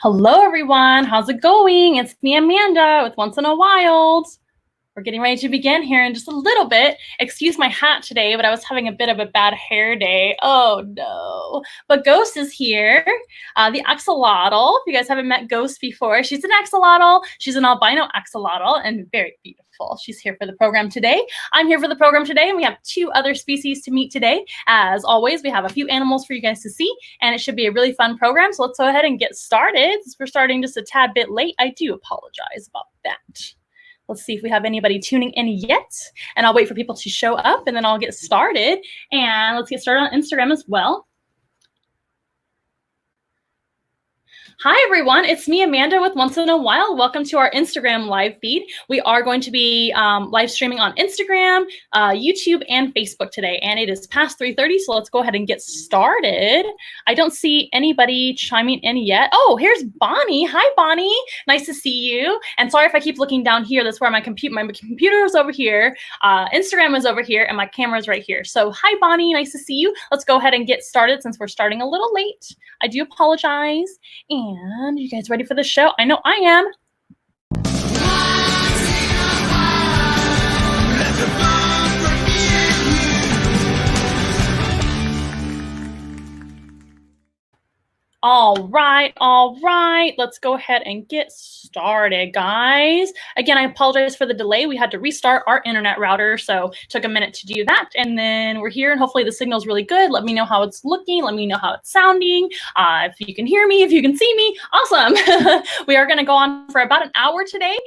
Hello, everyone. How's it going? It's me, Amanda, with Once in a Wild. We're getting ready to begin here in just a little bit. Excuse my hat today, but I was having a bit of a bad hair day. Oh, no. But Ghost is here, the axolotl. If you guys haven't met Ghost before, she's an axolotl. She's an albino axolotl and very beautiful. She's here for the program today. I'm here for the program today, and we have two other species to meet today. As always, we have a few animals for you guys to see, and it should be a really fun program. So let's go ahead and get started. Since we're starting just a tad bit late, I do apologize about that. Let's see if we have anybody tuning in yet, and I'll wait for people to show up, and then I'll get started. And let's get started on Instagram as well. Hi, everyone. It's me, Amanda, with Once in a While. Welcome to our Instagram live feed. We are going to be live streaming on Instagram, YouTube, and Facebook today, and it is past 3:30, so let's go ahead and get started. I don't see anybody chiming in yet. Oh, here's Bonnie. Hi, Bonnie. Nice to see you. And sorry if I keep looking down here. That's where my computer is over here, Instagram is over here, and my camera is right here. So hi, Bonnie. Nice to see you. Let's go ahead and get started since we're starting a little late. I do apologize. And you guys ready for the show? I know I am. All right. Let's go ahead and get started, guys. Again, I apologize for the delay. We had to restart our internet router, so it took a minute to do that. And then we're here, and hopefully the signal's really good. Let me know how it's looking. Let me know how it's sounding. If you can hear me, if you can see me, awesome. We are going to go on for about an hour today.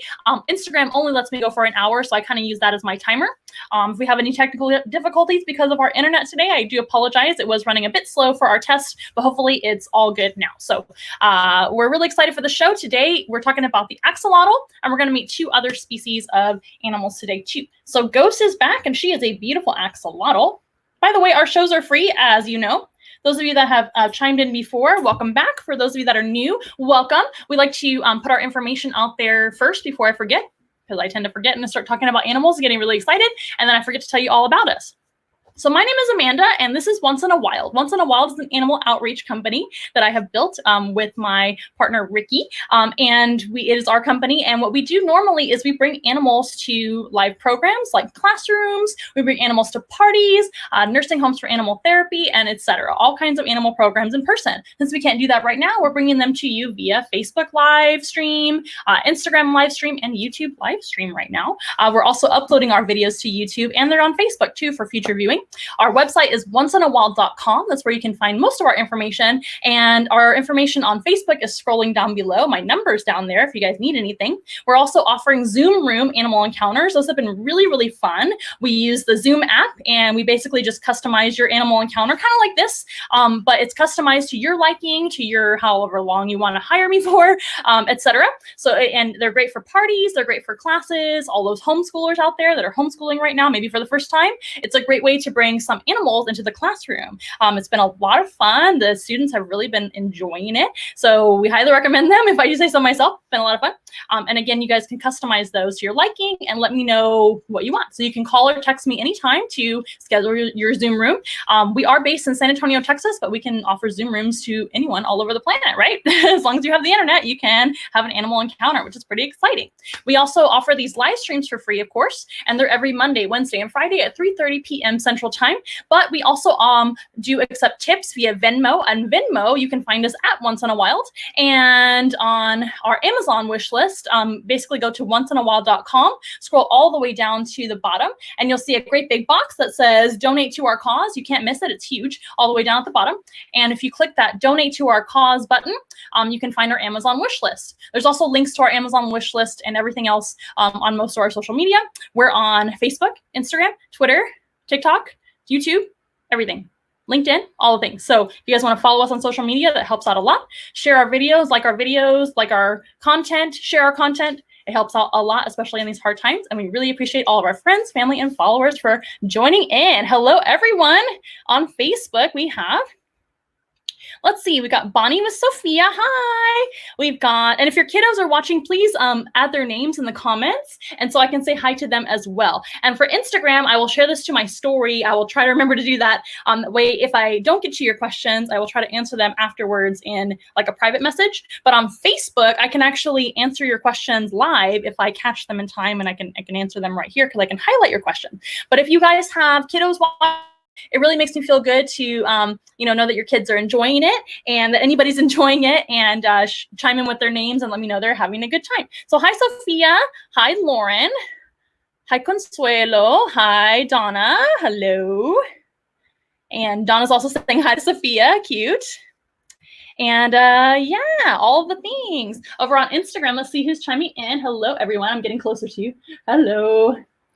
Instagram only lets me go for an hour, so I kind of use that as my timer. If we have any technical difficulties because of our internet today, I do apologize. It was running a bit slow for our test, but hopefully it's all good now. So we're really excited for the show today. We're talking about the axolotl, and we're going to meet two other species of animals today too. So Ghost is back, and she is a beautiful axolotl. By the way, our shows are free, as you know. Those of you that have chimed in before, welcome back. For those of you that are new, welcome. We like to put our information out there first before I forget, because I tend to forget and start talking about animals, getting really excited, and then I forget to tell you all about us. So my name is Amanda, and this is Once in a Wild. Once in a Wild is an animal outreach company that I have built with my partner, Ricky, and it is our company. And what we do normally is we bring animals to live programs like classrooms. We bring animals to parties, nursing homes for animal therapy, and etc. All kinds of animal programs in person. Since we can't do that right now, we're bringing them to you via Facebook live stream, Instagram live stream, and YouTube live stream right now. We're also uploading our videos to YouTube, and they're on Facebook too for future viewing. Our website is onceinawild.com. That's where you can find most of our information. And our information on Facebook is scrolling down below. My number's down there if you guys need anything. We're also offering Zoom Room animal encounters. Those have been really, really fun. We use the Zoom app, and we basically just customize your animal encounter, kind of like this, but it's customized to your liking, to your however long you want to hire me for, etc. So, and they're great for parties. They're great for classes. All those homeschoolers out there that are homeschooling right now, maybe for the first time, it's a great way to bring some animals into the classroom. It's been a lot of fun. The students have really been enjoying it. So we highly recommend them. If I do say so myself, it's been a lot of fun. And again, you guys can customize those to your liking and let me know what you want. So you can call or text me anytime to schedule your Zoom room. We are based in San Antonio, Texas, but we can offer Zoom rooms to anyone all over the planet, right? As long as you have the internet, you can have an animal encounter, which is pretty exciting. We also offer these live streams for free, of course, and they're every Monday, Wednesday, and Friday at 3:30 p.m. Central Time. But we also do accept tips via Venmo. On Venmo, you can find us at Once in a Wild. And on our Amazon wish list, basically go to onceinawild.com, scroll all the way down to the bottom, and you'll see a great big box that says donate to our cause. You can't miss it. It's huge, all the way down at the bottom. And if you click that donate to our cause button, you can find our Amazon wish list. There's also links to our Amazon wish list and everything else on most of our social media. We're on Facebook, Instagram, Twitter, TikTok, YouTube, everything. LinkedIn, all the things. So if you guys want to follow us on social media, that helps out a lot. Share our videos, like our content, share our content. It helps out a lot, especially in these hard times. And we really appreciate all of our friends, family, and followers for joining in. Hello, everyone. On Facebook, we have Let's see. We got Bonnie with Sophia. Hi. We've got, and if your kiddos are watching, please add their names in the comments, and so I can say hi to them as well. And for Instagram, I will share this to my story. I will try to remember to do that. That way, if I don't get to your questions, I will try to answer them afterwards in like a private message. But on Facebook, I can actually answer your questions live if I catch them in time, and I can answer them right here because I can highlight your question. But if you guys have kiddos watching, it really makes me feel good to, know that your kids are enjoying it and that anybody's enjoying it, and chime in with their names and let me know they're having a good time. So hi, Sophia. Hi, Lauren. Hi, Consuelo. Hi, Donna. Hello. And Donna's also saying hi to Sophia. Cute. And yeah, all the things. Over on Instagram, let's see who's chiming in. Hello, everyone. I'm getting closer to you. Hello.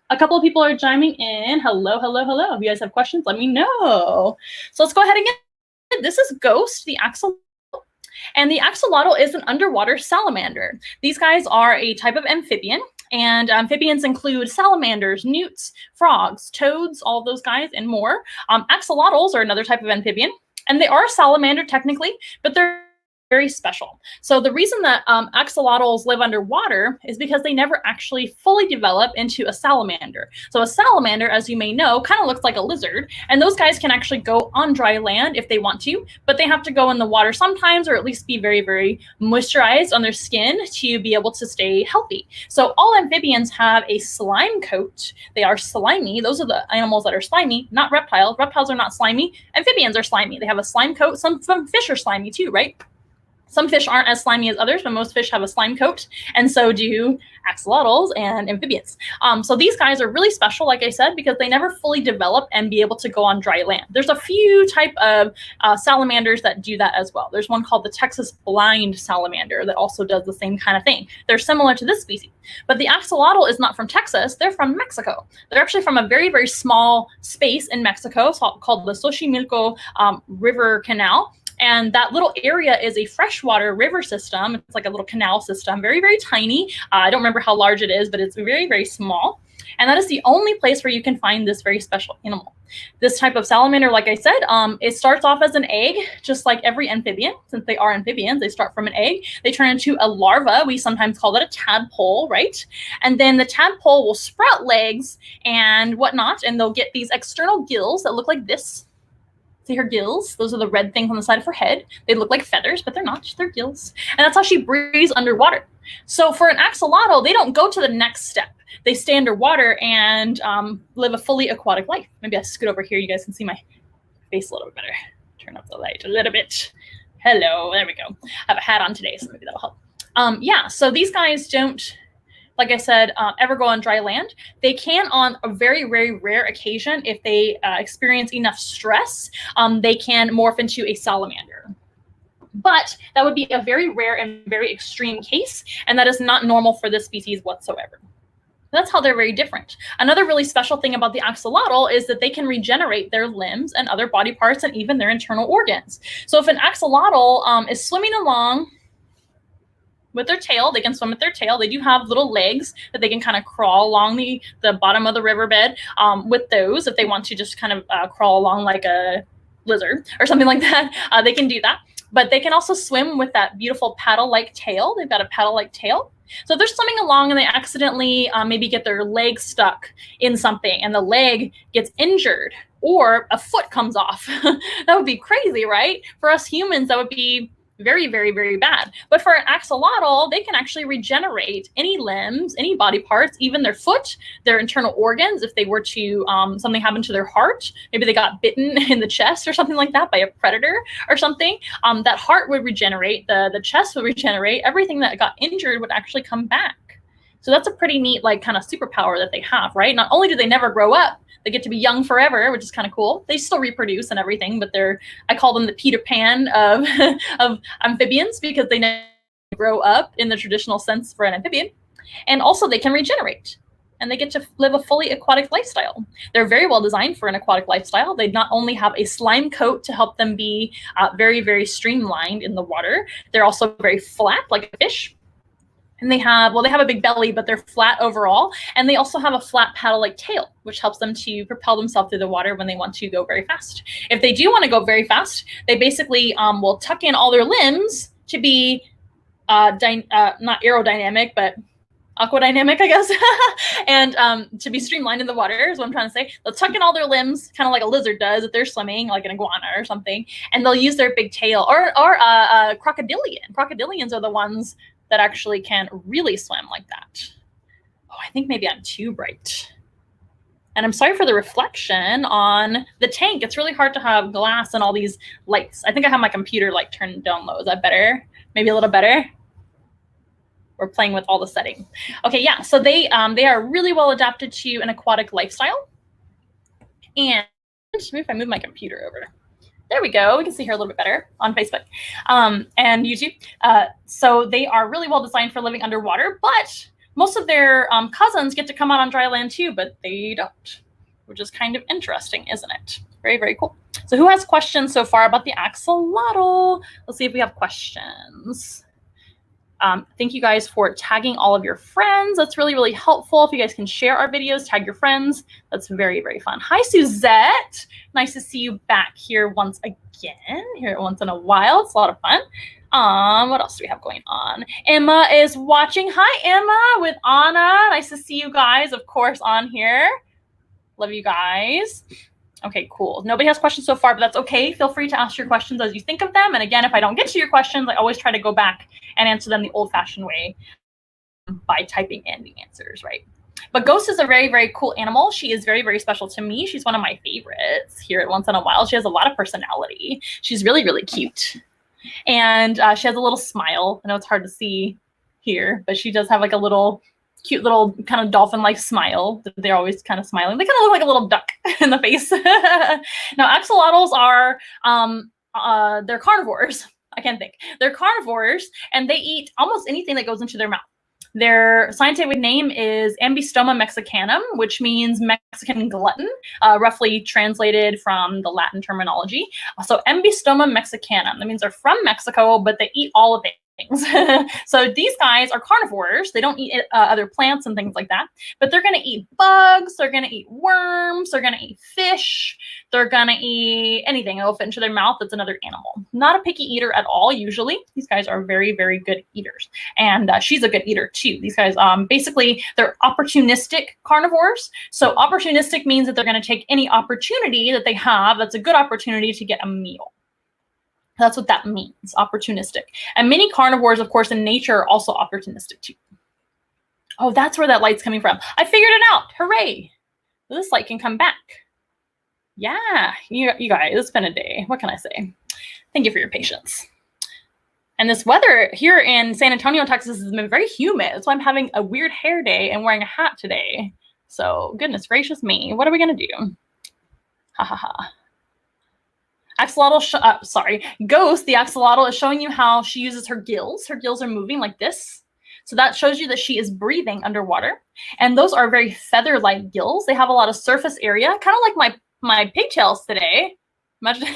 A couple of people are chiming in. Hello, hello, hello. If you guys have questions, let me know. So let's go ahead and get, this is Ghost, the axolotl. And the axolotl is an underwater salamander. These guys are a type of amphibian. And amphibians include salamanders, newts, frogs, toads, all those guys, and more. Axolotls are another type of amphibian. And they are a salamander technically, but they're very special. So the reason that axolotls live underwater is because they never actually fully develop into a salamander. So a salamander, as you may know, kind of looks like a lizard, and those guys can actually go on dry land if they want to, but they have to go in the water sometimes, or at least be very, very moisturized on their skin to be able to stay healthy. So all amphibians have a slime coat. They are slimy. Those are the animals that are slimy, not reptiles. Reptiles are not slimy. Amphibians are slimy. They have a slime coat. Some fish are slimy too, right? Some fish aren't as slimy as others, but most fish have a slime coat, and so do axolotls and amphibians. So these guys are really special, like I said, because they never fully develop and be able to go on dry land. There's a few type of salamanders that do that as well. There's one called the Texas blind salamander that also does the same kind of thing. They're similar to this species, but the axolotl is not from Texas. They're from Mexico. They're actually from a very, very small space in Mexico called the Xochimilco River Canal. And that little area is a freshwater river system. It's like a little canal system, very, very tiny. I don't remember how large it is, but it's very, very small. And that is the only place where you can find this very special animal. This type of salamander, like I said, it starts off as an egg, just like every amphibian. Since they are amphibians, they start from an egg. They turn into a larva. We sometimes call that a tadpole, right? And then the tadpole will sprout legs and whatnot, and they'll get these external gills that look like this. See her gills? Those are the red things on the side of her head. They look like feathers, but they're not. They're gills. And that's how she breathes underwater. So for an axolotl, they don't go to the next step. They stay underwater and live a fully aquatic life. Maybe I scoot over here. You guys can see my face a little bit better. Turn up the light a little bit. Hello. There we go. I have a hat on today, so maybe that'll help. Yeah, so these guys don't, like I said, ever go on dry land. They can on a very, very rare occasion, if they experience enough stress, they can morph into a salamander. But that would be a very rare and very extreme case, and that is not normal for this species whatsoever. That's how they're very different. Another really special thing about the axolotl is that they can regenerate their limbs and other body parts and even their internal organs. So if an axolotl is swimming along with their tail, they can swim with their tail. They do have little legs that they can kind of crawl along the bottom of the riverbed with those if they want to just kind of crawl along like a lizard or something like that. They can do that. But they can also swim with that beautiful paddle-like tail. They've got a paddle-like tail. So they're swimming along and they accidentally maybe get their leg stuck in something and the leg gets injured or a foot comes off. That would be crazy, right? For us humans, that would be very, very, very bad. But for an axolotl, they can actually regenerate any limbs, any body parts, even their foot, their internal organs. If they were to, something happened to their heart, maybe they got bitten in the chest or something like that by a predator or something, that heart would regenerate, the chest would regenerate, everything that got injured would actually come back. So that's a pretty neat, like, kind of superpower that they have, right? Not only do they never grow up, they get to be young forever, which is kind of cool. They still reproduce and everything, but I call them the Peter Pan of, of amphibians because they never grow up in the traditional sense for an amphibian. And also they can regenerate and they get to live a fully aquatic lifestyle. They're very well designed for an aquatic lifestyle. They not only have a slime coat to help them be very, very streamlined in the water, they're also very flat like a fish. And they have a big belly, but they're flat overall. And they also have a flat paddle-like tail, which helps them to propel themselves through the water when they want to go very fast. If they do want to go very fast, they basically will tuck in all their limbs to be not aerodynamic, but aquadynamic, I guess, and to be streamlined in the water is what I'm trying to say. They'll tuck in all their limbs, kind of like a lizard does if they're swimming, like an iguana or something, and they'll use their big tail, or crocodilian. Crocodilians are the ones that actually can really swim like that. Oh, I think maybe I'm too bright. And I'm sorry for the reflection on the tank. It's really hard to have glass and all these lights. I think I have my computer light turned down low. Is that better? Maybe a little better? We're playing with all the settings. Okay, yeah, so they are really well adapted to an aquatic lifestyle. And maybe if I move my computer over. There we go. We can see her a little bit better on Facebook and YouTube. So they are really well designed for living underwater, but most of their cousins get to come out on dry land too, but they don't, which is kind of interesting, isn't it? Very, very cool. So who has questions so far about the axolotl? Let's see if we have questions. Thank you guys for tagging all of your friends. That's really, really helpful. If you guys can share our videos, tag your friends. That's very, very fun. Hi, Suzette. Nice to see you back here once again, here once in a while. It's a lot of fun. What else do we have going on? Emma is watching. Hi, Emma with Anna. Nice to see you guys, of course, on here. Love you guys. Okay, cool. Nobody has questions so far, but that's okay. Feel free to ask your questions as you think of them. And again, if I don't get to your questions, I always try to go back and answer them the old-fashioned way by typing in the answers, right? But Ghost is a very, very cool animal. She is very, very special to me. She's one of my favorites here at Once in a While. She has a lot of personality. She's really, really cute. And she has a little smile. I know it's hard to see here, but she does have like a little cute little kind of dolphin-like smile. They're always kind of smiling. They kind of look like a little duck in the face. Now, axolotls are, they're carnivores. I can't think. They're carnivores, and they eat almost anything that goes into their mouth. Their scientific name is Ambystoma mexicanum, which means Mexican glutton, roughly translated from the Latin terminology. So Ambystoma mexicanum, that means they're from Mexico, but they eat all of it. So these guys are carnivores. They don't eat other plants and things like that, but they're going to eat bugs. They're going to eat worms. They're going to eat fish. They're going to eat anything that will fit into their mouth that's another animal. Not a picky eater at all, usually. These guys are very, very good eaters. And she's a good eater too. These guys, basically, they're opportunistic carnivores. So opportunistic means that they're going to take any opportunity that they have that's a good opportunity to get a meal. That's what that means, opportunistic. And many carnivores, of course, in nature are also opportunistic too. Oh, that's where that light's coming from. I figured it out. Hooray. This light can come back. Yeah, you guys, it's been a day. What can I say? Thank you for your patience. And this weather here in San Antonio, Texas has been very humid. That's why I'm having a weird hair day and wearing a hat today. So goodness gracious me. What are we going to do? Ha ha ha. Ghost, the axolotl, is showing you how she uses her gills. Her gills are moving like this. So that shows you that she is breathing underwater. And those are very feather-like gills. They have a lot of surface area, kind of like my pigtails today. Imagine,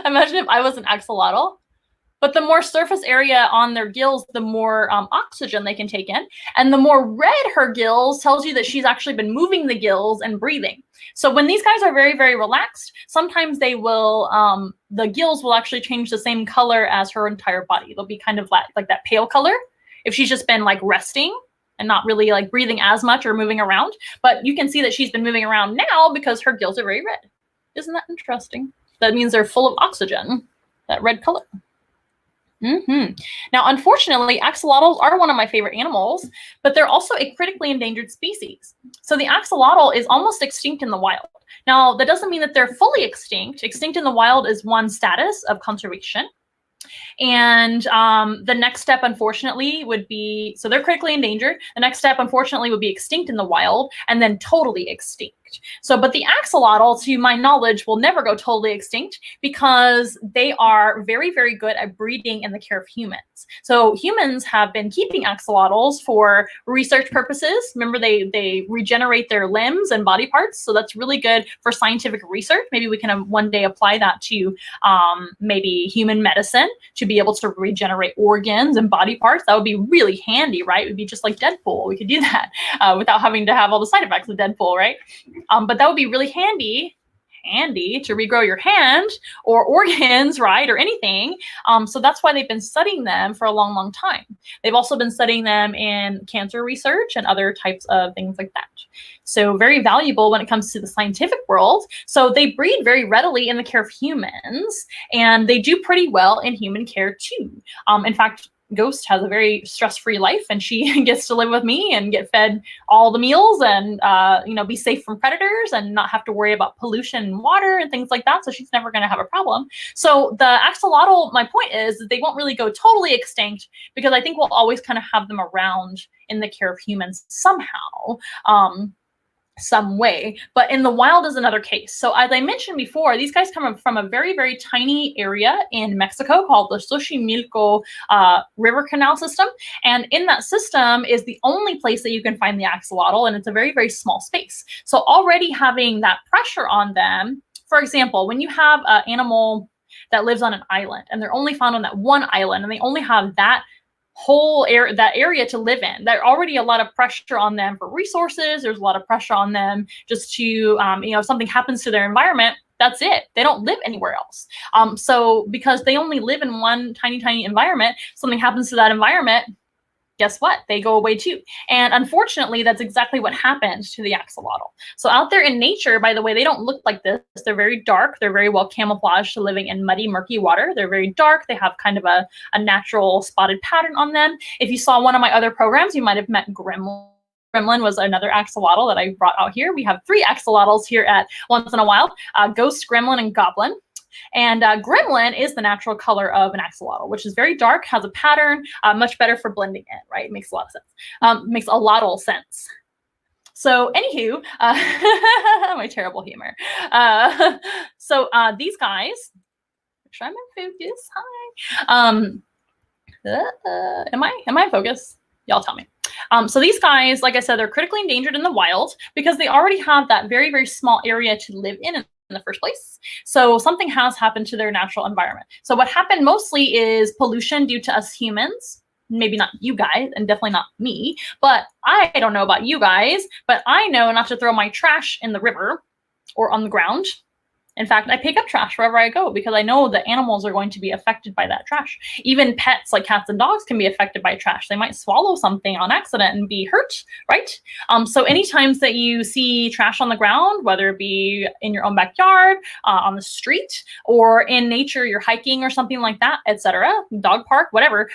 imagine if I was an axolotl. But the more surface area on their gills, the more oxygen they can take in. And the more red her gills tells you that she's actually been moving the gills and breathing. So when these guys are very, very relaxed, sometimes they will, the gills will actually change the same color as her entire body. They'll be kind of like that pale color if she's just been like resting and not really like breathing as much or moving around. But you can see that she's been moving around now because her gills are very red. Isn't that interesting? That means they're full of oxygen, that red color. Now, unfortunately, axolotls are one of my favorite animals, but they're also a critically endangered species. So the axolotl is almost extinct in the wild. Now, that doesn't mean that they're fully extinct. Extinct in the wild is one status of conservation. And the next step, unfortunately, would be, so they're critically endangered. The next step, unfortunately, would be extinct in the wild and then totally extinct. extinct. So, but the axolotl, to my knowledge, will never go totally extinct because they are very, very good at breeding in the care of humans. So humans have been keeping axolotls for research purposes. Remember, they regenerate their limbs and body parts. So that's really good for scientific research. Maybe we can one day apply that to maybe human medicine to be able to regenerate organs and body parts. That would be really handy, right? It would be just like Deadpool. We could do that without having to have all the side effects of Deadpool, right? But that would be really handy to regrow your hand or organs, right, or anything. So that's why they've been studying them for a long, long time. They've also been studying them in cancer research and other types of things like that. So very valuable when it comes to the scientific world. So they breed very readily in the care of humans, and they do pretty well in human care too. In fact, Ghost has a very stress-free life, and she gets to live with me and get fed all the meals and be safe from predators and not have to worry about pollution in water and things like that. So she's never going to have a problem. So the axolotl, my point is that they won't really go totally extinct because I think we'll always kind of have them around in the care of humans somehow. Some way, but in the wild is another case. So as I mentioned before, these guys come from a very, very tiny area in Mexico called the Xochimilco River Canal system. And in that system is the only place that you can find the axolotl, and it's a very, very small space. So already having that pressure on them, for example, when you have an animal that lives on an island and they're only found on that one island and they only have that whole area to live in, there's already a lot of pressure on them for resources. There's a lot of pressure on them just to, if something happens to their environment, that's it. They don't live anywhere else. So because they only live in one tiny, tiny environment, something happens to that environment, guess what? They go away too. And unfortunately, that's exactly what happened to the axolotl. So out there in nature, by the way, they don't look like this. They're very dark. They're very well camouflaged to living in muddy, murky water. They're very dark. They have kind of a natural spotted pattern on them. If you saw one of my other programs, you might have met Gremlin. Gremlin was another axolotl that I brought out here. We have 3 axolotls here at Once in a While, Ghost, Gremlin, and Goblin. And Gremlin is the natural color of an axolotl, which is very dark, has a pattern, much better for blending in, right? It makes a lot of sense. Makes a lot of sense. So anywho, my terrible humor. These guys, make sure I'm in focus. Hi. Am I in focus? Y'all tell me. So these guys, like I said, they're critically endangered in the wild because they already have that very, very small area to live in the first place. So something has happened to their natural environment. So what happened mostly is pollution due to us humans. Maybe not you guys, and definitely not me, but I don't know about you guys, but I know not to throw my trash in the river or on the ground. In fact, I pick up trash wherever I go because I know that animals are going to be affected by that trash. Even pets like cats and dogs can be affected by trash. They might swallow something on accident and be hurt, right? So any times that you see trash on the ground, whether it be in your own backyard, on the street, or in nature, you're hiking or something like that, etc., dog park, whatever,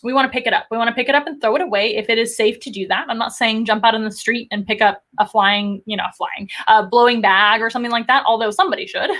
we want to pick it up. We want to pick it up and throw it away if it is safe to do that. I'm not saying jump out in the street and pick up a blowing bag or something like that, although somebody should,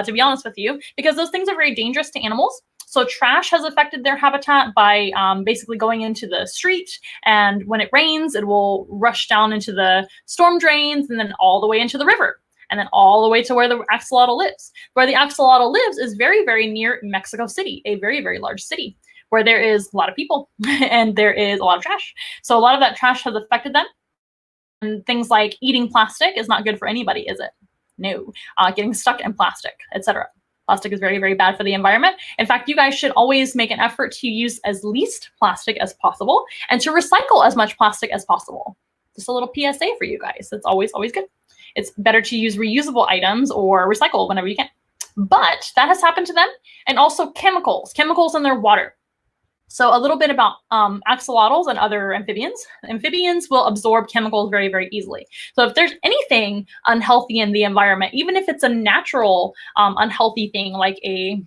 to be honest with you, because those things are very dangerous to animals. So trash has affected their habitat by basically going into the street, and when it rains, it will rush down into the storm drains and then all the way into the river, and then all the way to where the axolotl lives. Where the axolotl lives is very, very near Mexico City, a very, very large city, where there is a lot of people and there is a lot of trash. So a lot of that trash has affected them. And things like eating plastic is not good for anybody, is it? No. Getting stuck in plastic, etc. Plastic is very, very bad for the environment. In fact, you guys should always make an effort to use as least plastic as possible and to recycle as much plastic as possible. Just a little PSA for you guys. That's always, always good. It's better to use reusable items or recycle whenever you can. But that has happened to them. And also chemicals in their water. So a little bit about axolotls and other amphibians. Amphibians will absorb chemicals very, very easily. So if there's anything unhealthy in the environment, even if it's a natural unhealthy thing like a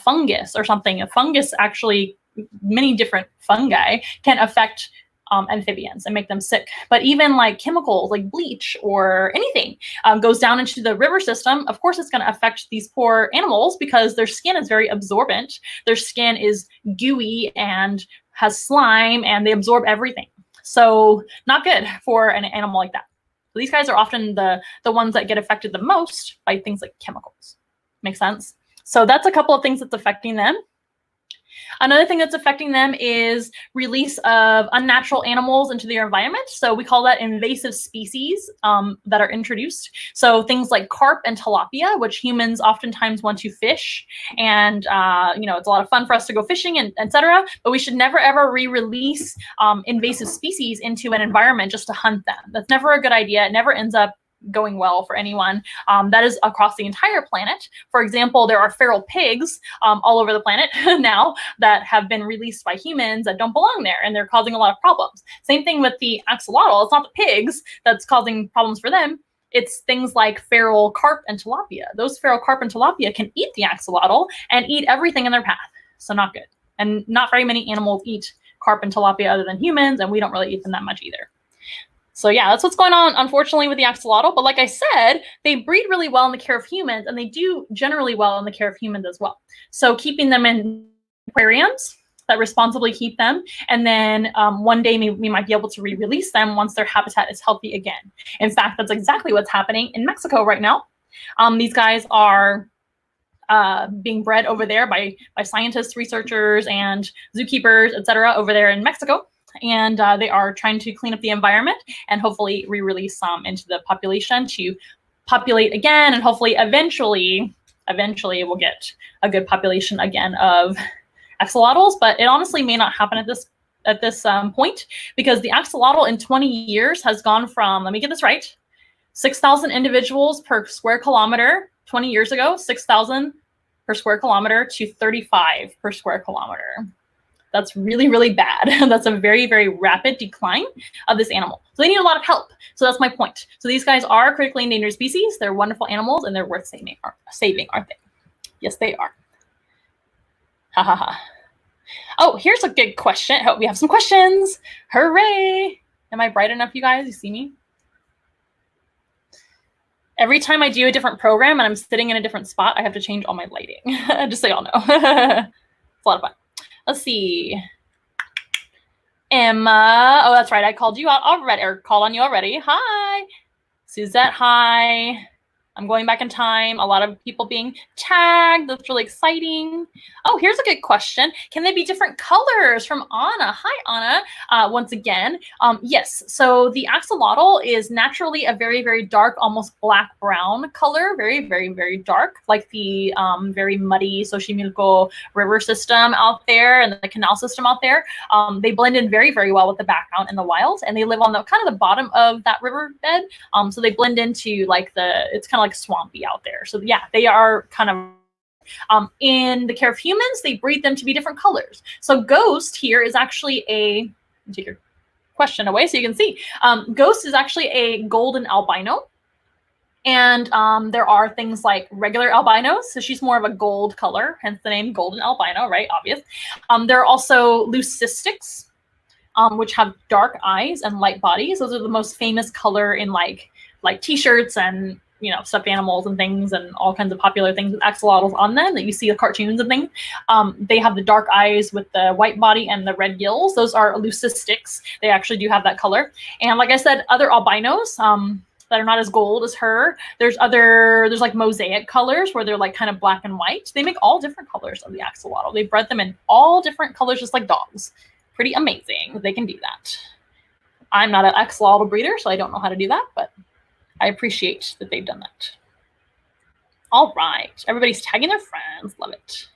fungus or something, a fungus actually, many different fungi can affect amphibians and make them sick. But even like chemicals like bleach or anything goes down into the river system, of course it's going to affect these poor animals because their skin is very absorbent. Their skin is gooey and has slime and they absorb everything. So not good for an animal like that. So these guys are often the ones that get affected the most by things like chemicals. Make sense? So that's a couple of things that's affecting them. Another thing that's affecting them is release of unnatural animals into their environment. So we call that invasive species that are introduced. So things like carp and tilapia, which humans oftentimes want to fish. And, it's a lot of fun for us to go fishing and et cetera. But we should never, ever re-release invasive species into an environment just to hunt them. That's never a good idea. It never ends up going well for anyone. That is across the entire planet. For example, there are feral pigs all over the planet now that have been released by humans that don't belong there, and they're causing a lot of problems. Same thing with the axolotl. It's not the pigs that's causing problems for them. It's things like feral carp and tilapia. Those feral carp and tilapia can eat the axolotl and eat everything in their path. So not good. And not very many animals eat carp and tilapia other than humans, and we don't really eat them that much either. So yeah, that's what's going on, unfortunately, with the axolotl. But like I said, they breed really well in the care of humans, and they do generally well in the care of humans as well. So keeping them in aquariums that responsibly keep them, and then one day we might be able to re-release them once their habitat is healthy again. In fact, that's exactly what's happening in Mexico right now. These guys are being bred over there by scientists, researchers, and zookeepers, etc., over there in Mexico. And they are trying to clean up the environment and hopefully re-release some into the population to populate again, and hopefully eventually we'll get a good population again of axolotls. But it honestly may not happen at this point, because the axolotl in 20 years has gone from, let me get this right, 6,000 individuals per square kilometer 20 years ago, 6,000 per square kilometer, to 35 per square kilometer. That's really, really bad. That's a very, very rapid decline of this animal. So they need a lot of help. So that's my point. So these guys are critically endangered species. They're wonderful animals, and they're worth saving, aren't they? Yes, they are. Ha ha ha. Oh, here's a good question. Oh, we have some questions. Hooray. Am I bright enough, you guys? You see me? Every time I do a different program and I'm sitting in a different spot, I have to change all my lighting. Just so y'all know. It's a lot of fun. Let's see. Emma. Oh, that's right. I called you out already, or called on you already. Hi. Suzette, hi. I'm going back in time. A lot of people being tagged. That's really exciting. Oh, here's a good question. Can they be different colors? From Anna. Hi, Anna. Once again, yes. So the axolotl is naturally a very, very dark, almost black-brown color. Very, very, very dark, like the very muddy Xochimilco river system out there and the canal system out there. They blend in very, very well with the background in the wild, and they live on the kind of the bottom of that riverbed. So they blend into like it's kind of like swampy out there. So yeah, they are kind of in the care of humans, they breed them to be different colors. So Ghost here is actually take your question away so you can see. Ghost is actually a golden albino. And there are things like regular albinos. So she's more of a gold color, hence the name golden albino, right? Obvious. There are also leucistics, which have dark eyes and light bodies. Those are the most famous color in like t-shirts and stuffed animals and things, and all kinds of popular things with axolotls on them that you see the cartoons and things. They have the dark eyes with the white body and the red gills. Those are leucistics. They actually do have that color. And like I said, other albinos that are not as gold as her. There's like mosaic colors where they're like kind of black and white. They make all different colors of the axolotl. They bred them in all different colors, just like dogs. Pretty amazing. They can do that. I'm not an axolotl breeder, so I don't know how to do that, but I appreciate that they've done that. All right. Everybody's tagging their friends. Love it.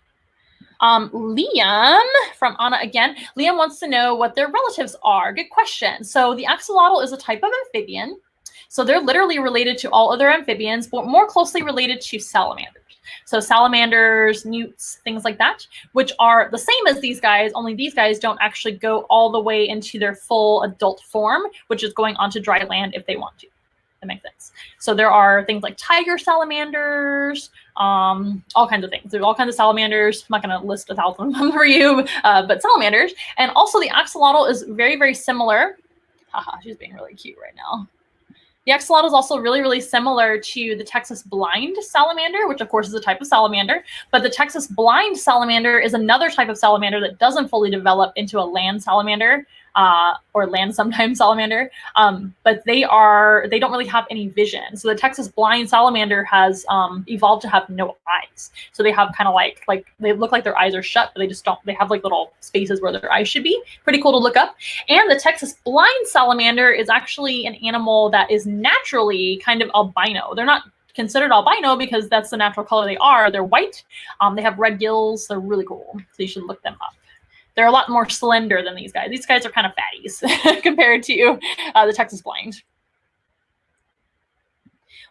Liam from Anna again. Liam wants to know what their relatives are. Good question. So the axolotl is a type of amphibian. So they're literally related to all other amphibians, but more closely related to salamanders. So salamanders, newts, things like that, which are the same as these guys, only these guys don't actually go all the way into their full adult form, which is going onto dry land if they want to. That makes sense. So there are things like tiger salamanders, all kinds of things. There's all kinds of salamanders. I'm not going to list 1,000 of them for you, but salamanders. And also the axolotl is very, very similar. Haha, she's being really cute right now. The axolotl is also really, really similar to the Texas blind salamander, which of course is a type of salamander. But the Texas blind salamander is another type of salamander that doesn't fully develop into a land salamander. or land sometimes salamander. But they don't really have any vision. So the Texas blind salamander has evolved to have no eyes. So they have kind of like they look like their eyes are shut, but they just don't. They have like little spaces where their eyes should be. Pretty cool to look up. And the Texas blind salamander is actually an animal that is naturally kind of albino. They're not considered albino because that's the natural color they are. They're white. They have red gills. They're really cool. So you should look them up. They're a lot more slender than these guys. These guys are kind of fatties compared to the Texas blind.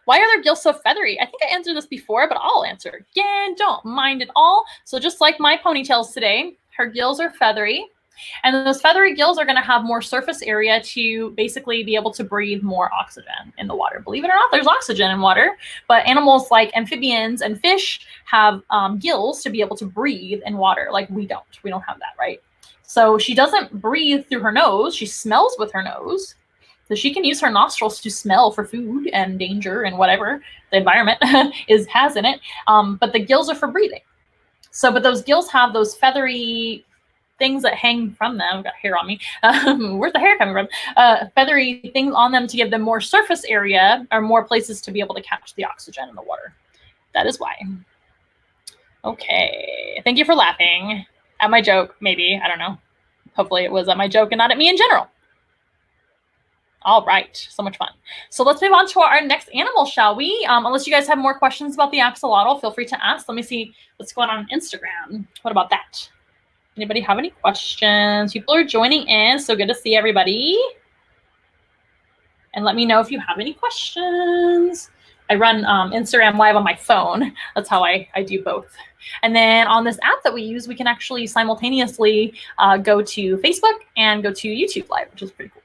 Why are their gills so feathery? I think I answered this before, but I'll answer again. Don't mind at all. So just like my ponytails today, her gills are feathery. And those feathery gills are going to have more surface area to basically be able to breathe more oxygen in the water. Believe it or not, there's oxygen in water, but animals like amphibians and fish have gills to be able to breathe in water. Like we don't have that, right? So she doesn't breathe through her nose. She smells with her nose. So she can use her nostrils to smell for food and danger and whatever the environment has in it. But the gills are for breathing. So, but those gills have those feathery things that hang from them. I've got hair on me. Where's the hair coming from? Feathery things on them to give them more surface area or more places to be able to catch the oxygen in the water. That is why. Okay. Thank you for laughing at my joke. Maybe. I don't know. Hopefully it was at my joke and not at me in general. All right. So much fun. So let's move on to our next animal, shall we? Unless you guys have more questions about the axolotl, feel free to ask. Let me see what's going on Instagram. What about that? Anybody have any questions? People are joining in, so good to see everybody. And let me know if you have any questions. I run Instagram Live on my phone. That's how I do both. And then on this app that we use, we can actually simultaneously go to Facebook and go to YouTube Live, which is pretty cool.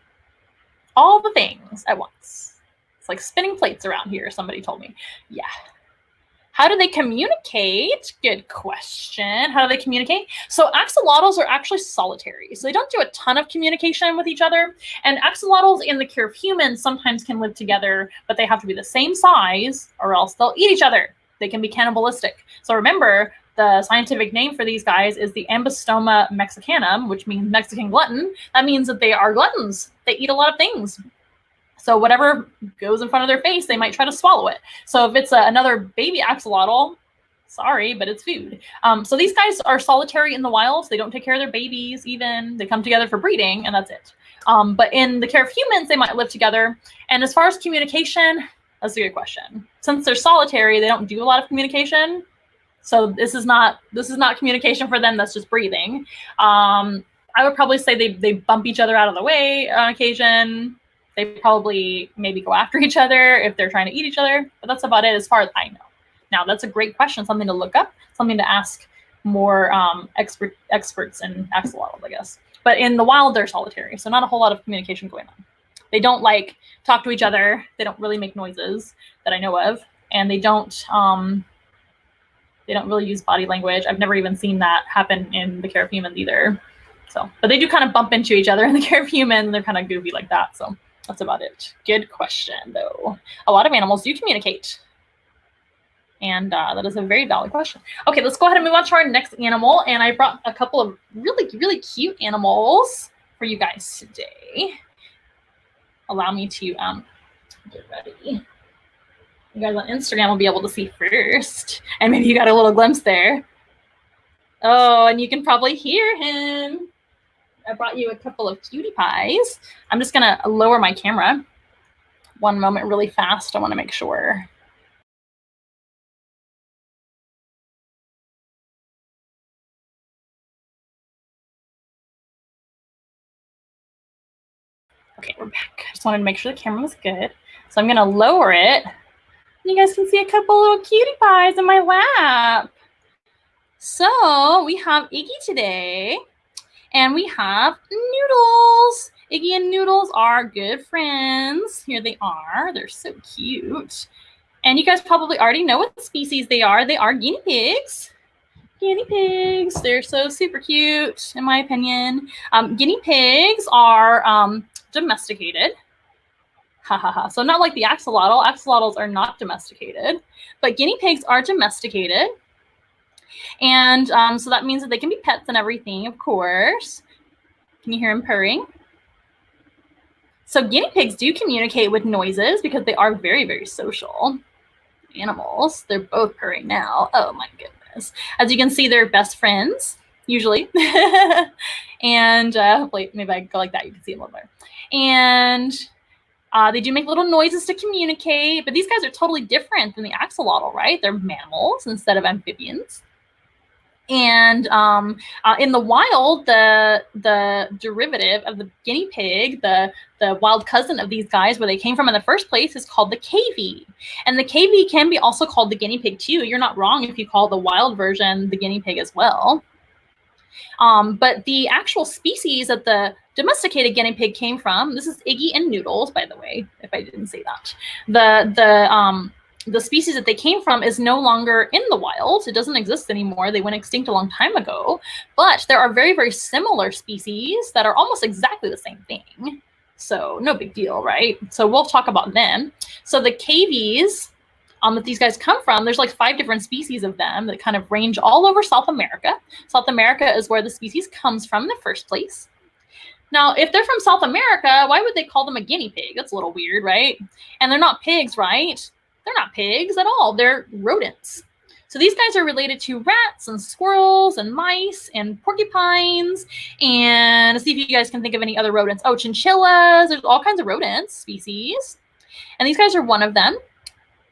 All the things at once. It's like spinning plates around here, somebody told me. Yeah. How do they communicate? Good question. How do they communicate? So axolotls are actually solitary. So they don't do a ton of communication with each other. And axolotls in the care of humans sometimes can live together, but they have to be the same size or else they'll eat each other. They can be cannibalistic. So remember, the scientific name for these guys is the Ambystoma mexicanum, which means Mexican glutton. That means that they are gluttons. They eat a lot of things. So whatever goes in front of their face, they might try to swallow it. So if it's another baby axolotl, sorry, but it's food. So these guys are solitary in the wild. They don't take care of their babies even. They come together for breeding, and that's it. But in the care of humans, they might live together. And as far as communication, that's a good question. Since they're solitary, they don't do a lot of communication. So this is not communication for them. That's just breathing. I would probably say they bump each other out of the way on occasion. They probably maybe go after each other if they're trying to eat each other, but that's about it as far as I know. Now, that's a great question, something to look up, something to ask more experts in axolotls, I guess. But in the wild, they're solitary, so not a whole lot of communication going on. They don't like talk to each other. They don't really make noises that I know of, and they don't really use body language. I've never even seen that happen in the care of humans either. So, but they do kind of bump into each other in the care of humans. They're kind of goofy like that. So that's about it. Good question, though. A lot of animals do communicate. And that is a very valid question. Okay, let's go ahead and move on to our next animal. And I brought a couple of really, really cute animals for you guys today. Allow me to get ready. You guys on Instagram will be able to see first. And maybe you got a little glimpse there. Oh, and you can probably hear him. I brought you a couple of cutie pies. I'm just going to lower my camera. One moment really fast. I want to make sure. Okay, we're back. I just wanted to make sure the camera was good. So I'm going to lower it. You guys can see a couple little cutie pies in my lap. So we have Iggy today. And we have Noodles. Iggy and Noodles are good friends. Here they are. They're so cute. And you guys probably already know what species they are. They are guinea pigs. Guinea pigs. They're so super cute, in my opinion. Guinea pigs are domesticated. Ha ha ha. So not like the axolotl. Axolotls are not domesticated. But guinea pigs are domesticated. And so that means that they can be pets and everything, of course. Can you hear him purring? So guinea pigs do communicate with noises because they are very, very social animals. They're both purring now. Oh my goodness. As you can see, they're best friends, usually. And hopefully, maybe I go like that, you can see them a little better. And they do make little noises to communicate, but these guys are totally different than the axolotl, right? They're mammals instead of amphibians. And in the wild, the derivative of the guinea pig, the wild cousin of these guys, where they came from in the first place, is called the cavy. And the cavy can be also called the guinea pig too. You're not wrong if you call the wild version the guinea pig as well. But the actual species that the domesticated guinea pig came from, this is Iggy and Noodles, by the way, if I didn't say that. The species that they came from is no longer in the wild. It doesn't exist anymore. They went extinct a long time ago. But there are very, very similar species that are almost exactly the same thing. So no big deal, right? So we'll talk about them. So the cavies that these guys come from, there's like 5 different species of them that kind of range all over South America. South America is where the species comes from in the first place. Now, if they're from South America, why would they call them a guinea pig? That's a little weird, right? And they're not pigs, right? They're not pigs at all. They're rodents. So these guys are related to rats and squirrels and mice and porcupines. And let's see if you guys can think of any other rodents. Oh, chinchillas. There's all kinds of rodents species. And these guys are one of them.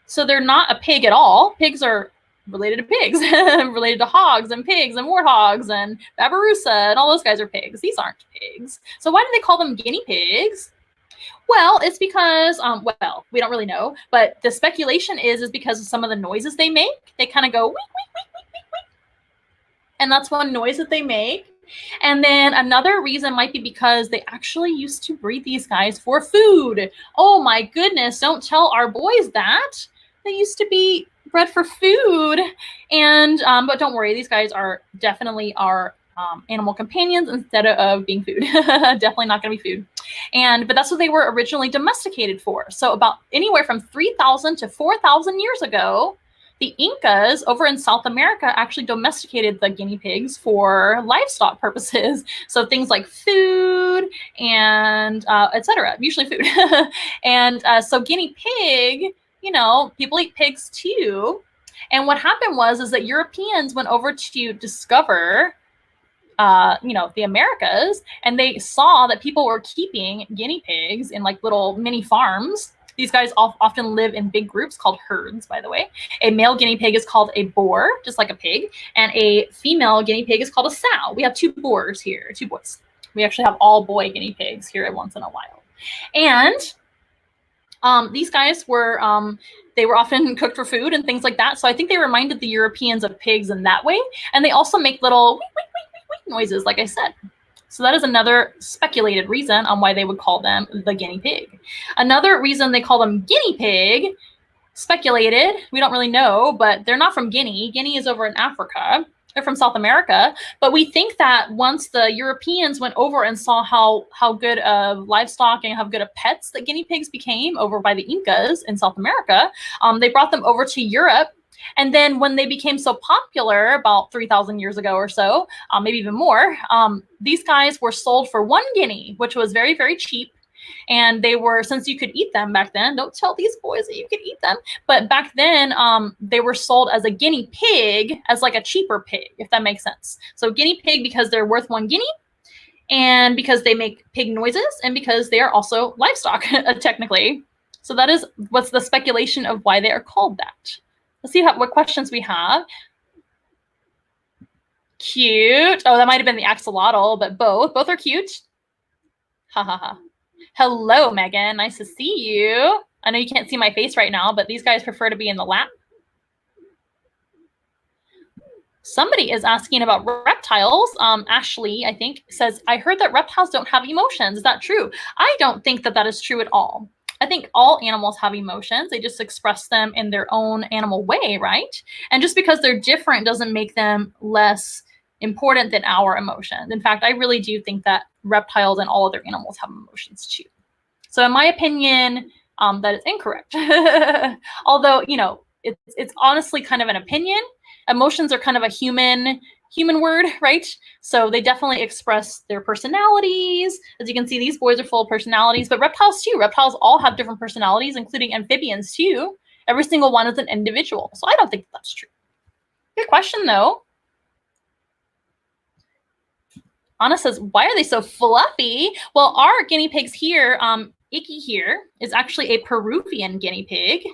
So they're not a pig at all. Pigs are related to pigs, related to hogs and pigs and warthogs and babirusa, and all those guys are pigs. These aren't pigs. So why do they call them guinea pigs? Well, it's because, well, we don't really know, but the speculation is because of some of the noises they make. They kind of go, week, week, week, week, week, week. And that's one noise that they make. And then another reason might be because they actually used to breed these guys for food. Oh my goodness, don't tell our boys that. They used to be bred for food. And, but don't worry, these guys are definitely our animal companions instead of being food. Definitely not going to be food. But that's what they were originally domesticated for. So about anywhere from 3,000 to 4,000 years ago, the Incas over in South America actually domesticated the guinea pigs for livestock purposes. So things like food and etc. Usually food. And so guinea pig, you know, people eat pigs too. And what happened is that Europeans went over to discover you know, the Americas, and they saw that people were keeping guinea pigs in like little mini farms. These guys often live in big groups called herds, by the way. A male guinea pig is called a boar, just like a pig, and a female guinea pig is called a sow. We have 2 boars here, 2 boys. We actually have all boy guinea pigs here once in a while. And these guys were, they were often cooked for food and things like that. So I think they reminded the Europeans of pigs in that way. And they also make little noises, like I said. So that is another speculated reason on why they would call them the guinea pig. Another reason they call them guinea pig, speculated, we don't really know, but they're not from Guinea. Guinea is over in Africa. They're from South America. But we think that once the Europeans went over and saw how good of livestock and how good of pets that guinea pigs became over by the Incas in South America, they brought them over to Europe. And then when they became so popular about 3,000 years ago or so, maybe even more, these guys were sold for 1 guinea, which was very, very cheap. And they were, since you could eat them back then, don't tell these boys that you could eat them. But back then, they were sold as a guinea pig, as like a cheaper pig, if that makes sense. So guinea pig because they're worth 1 guinea, and because they make pig noises, and because they are also livestock, technically. So that is what's the speculation of why they are called that. Let's see what questions we have. Cute. Oh, that might have been the axolotl, but both are cute. Ha ha ha. Hello, Megan. Nice to see you. I know you can't see my face right now, but these guys prefer to be in the lap. Somebody is asking about reptiles. Ashley, I think, says, I heard that reptiles don't have emotions. Is that true? I don't think that that is true at all. I think all animals have emotions. They just express them in their own animal way, right? And just because they're different doesn't make them less important than our emotions. In fact, I really do think that reptiles and all other animals have emotions too. So in my opinion, that is incorrect. Although, you know, it's honestly kind of an opinion. Emotions are kind of a human human word, right? So they definitely express their personalities. As you can see, these boys are full of personalities, but reptiles too. Reptiles all have different personalities, including amphibians too. Every single one is an individual. So I don't think that's true. Good question, though. Anna says, why are they so fluffy? Well, our guinea pigs here, Iggy here, is actually a Peruvian guinea pig.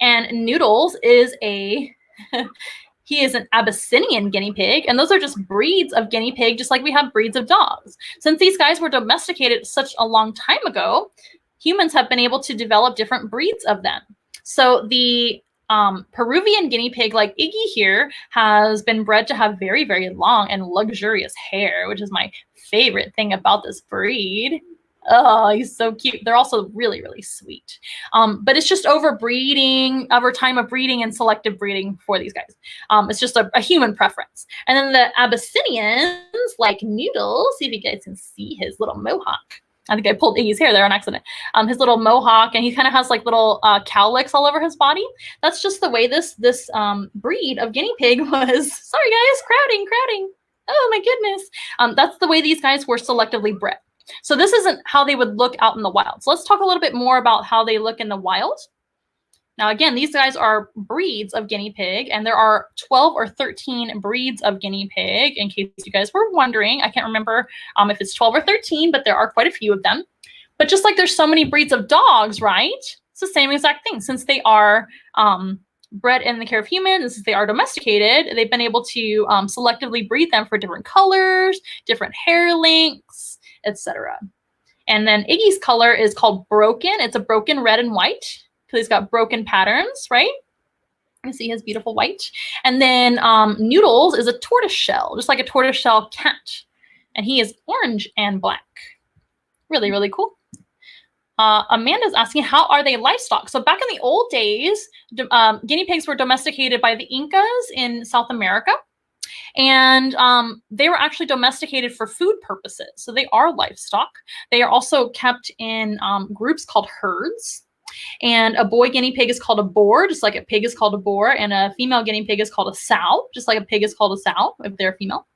And Noodles is he is an Abyssinian guinea pig. And those are just breeds of guinea pig, just like we have breeds of dogs. Since these guys were domesticated such a long time ago, humans have been able to develop different breeds of them. So the Peruvian guinea pig, like Iggy here, has been bred to have very, very long and luxurious hair, which is my favorite thing about this breed. Oh, he's so cute. They're also really, really sweet. But it's just over time of breeding and selective breeding for these guys. It's just a human preference. And then the Abyssinians, like Noodles, see if you guys can see his little mohawk. I think I pulled Iggy's hair there on accident. His little mohawk, and he kind of has like little cowlicks all over his body. That's just the way this breed of guinea pig was. Sorry guys, crowding. Oh my goodness. That's the way these guys were selectively bred. So this isn't how they would look out in the wild. So let's talk a little bit more about how they look in the wild. Now, again, these guys are breeds of guinea pig, and there are 12 or 13 breeds of guinea pig, in case you guys were wondering. I can't remember if it's 12 or 13, but there are quite a few of them. But just like there's so many breeds of dogs, right? It's the same exact thing. Since they are bred in the care of humans, and since they are domesticated, they've been able to selectively breed them for different colors, different hair lengths, etc. And then Iggy's color is called broken. It's a broken red and white. Because he's got broken patterns, right? You see his beautiful white. And then Noodles is a tortoise shell, just like a tortoise shell cat. And he is orange and black. Really, really cool. Amanda's asking, how are they livestock? So back in the old days, guinea pigs were domesticated by the Incas in South America. And they were actually domesticated for food purposes. So they are livestock. They are also kept in groups called herds. And a boy guinea pig is called a boar, just like a pig is called a boar. And a female guinea pig is called a sow, just like a pig is called a sow if they're female.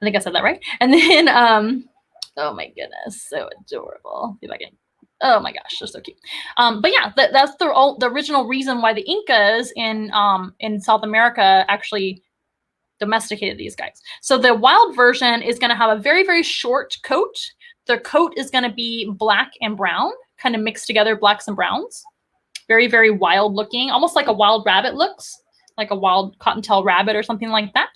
I think I said that right. And then, oh my goodness, so adorable. See if I can. Oh my gosh, they're so cute. But yeah, that's the original reason why the Incas in South America actually domesticated these guys. So the wild version is going to have a very, very short coat. Their coat is going to be black and brown, kind of mixed together, blacks and browns. Very, very wild looking, almost like a wild rabbit looks, like a wild cottontail rabbit or something like that.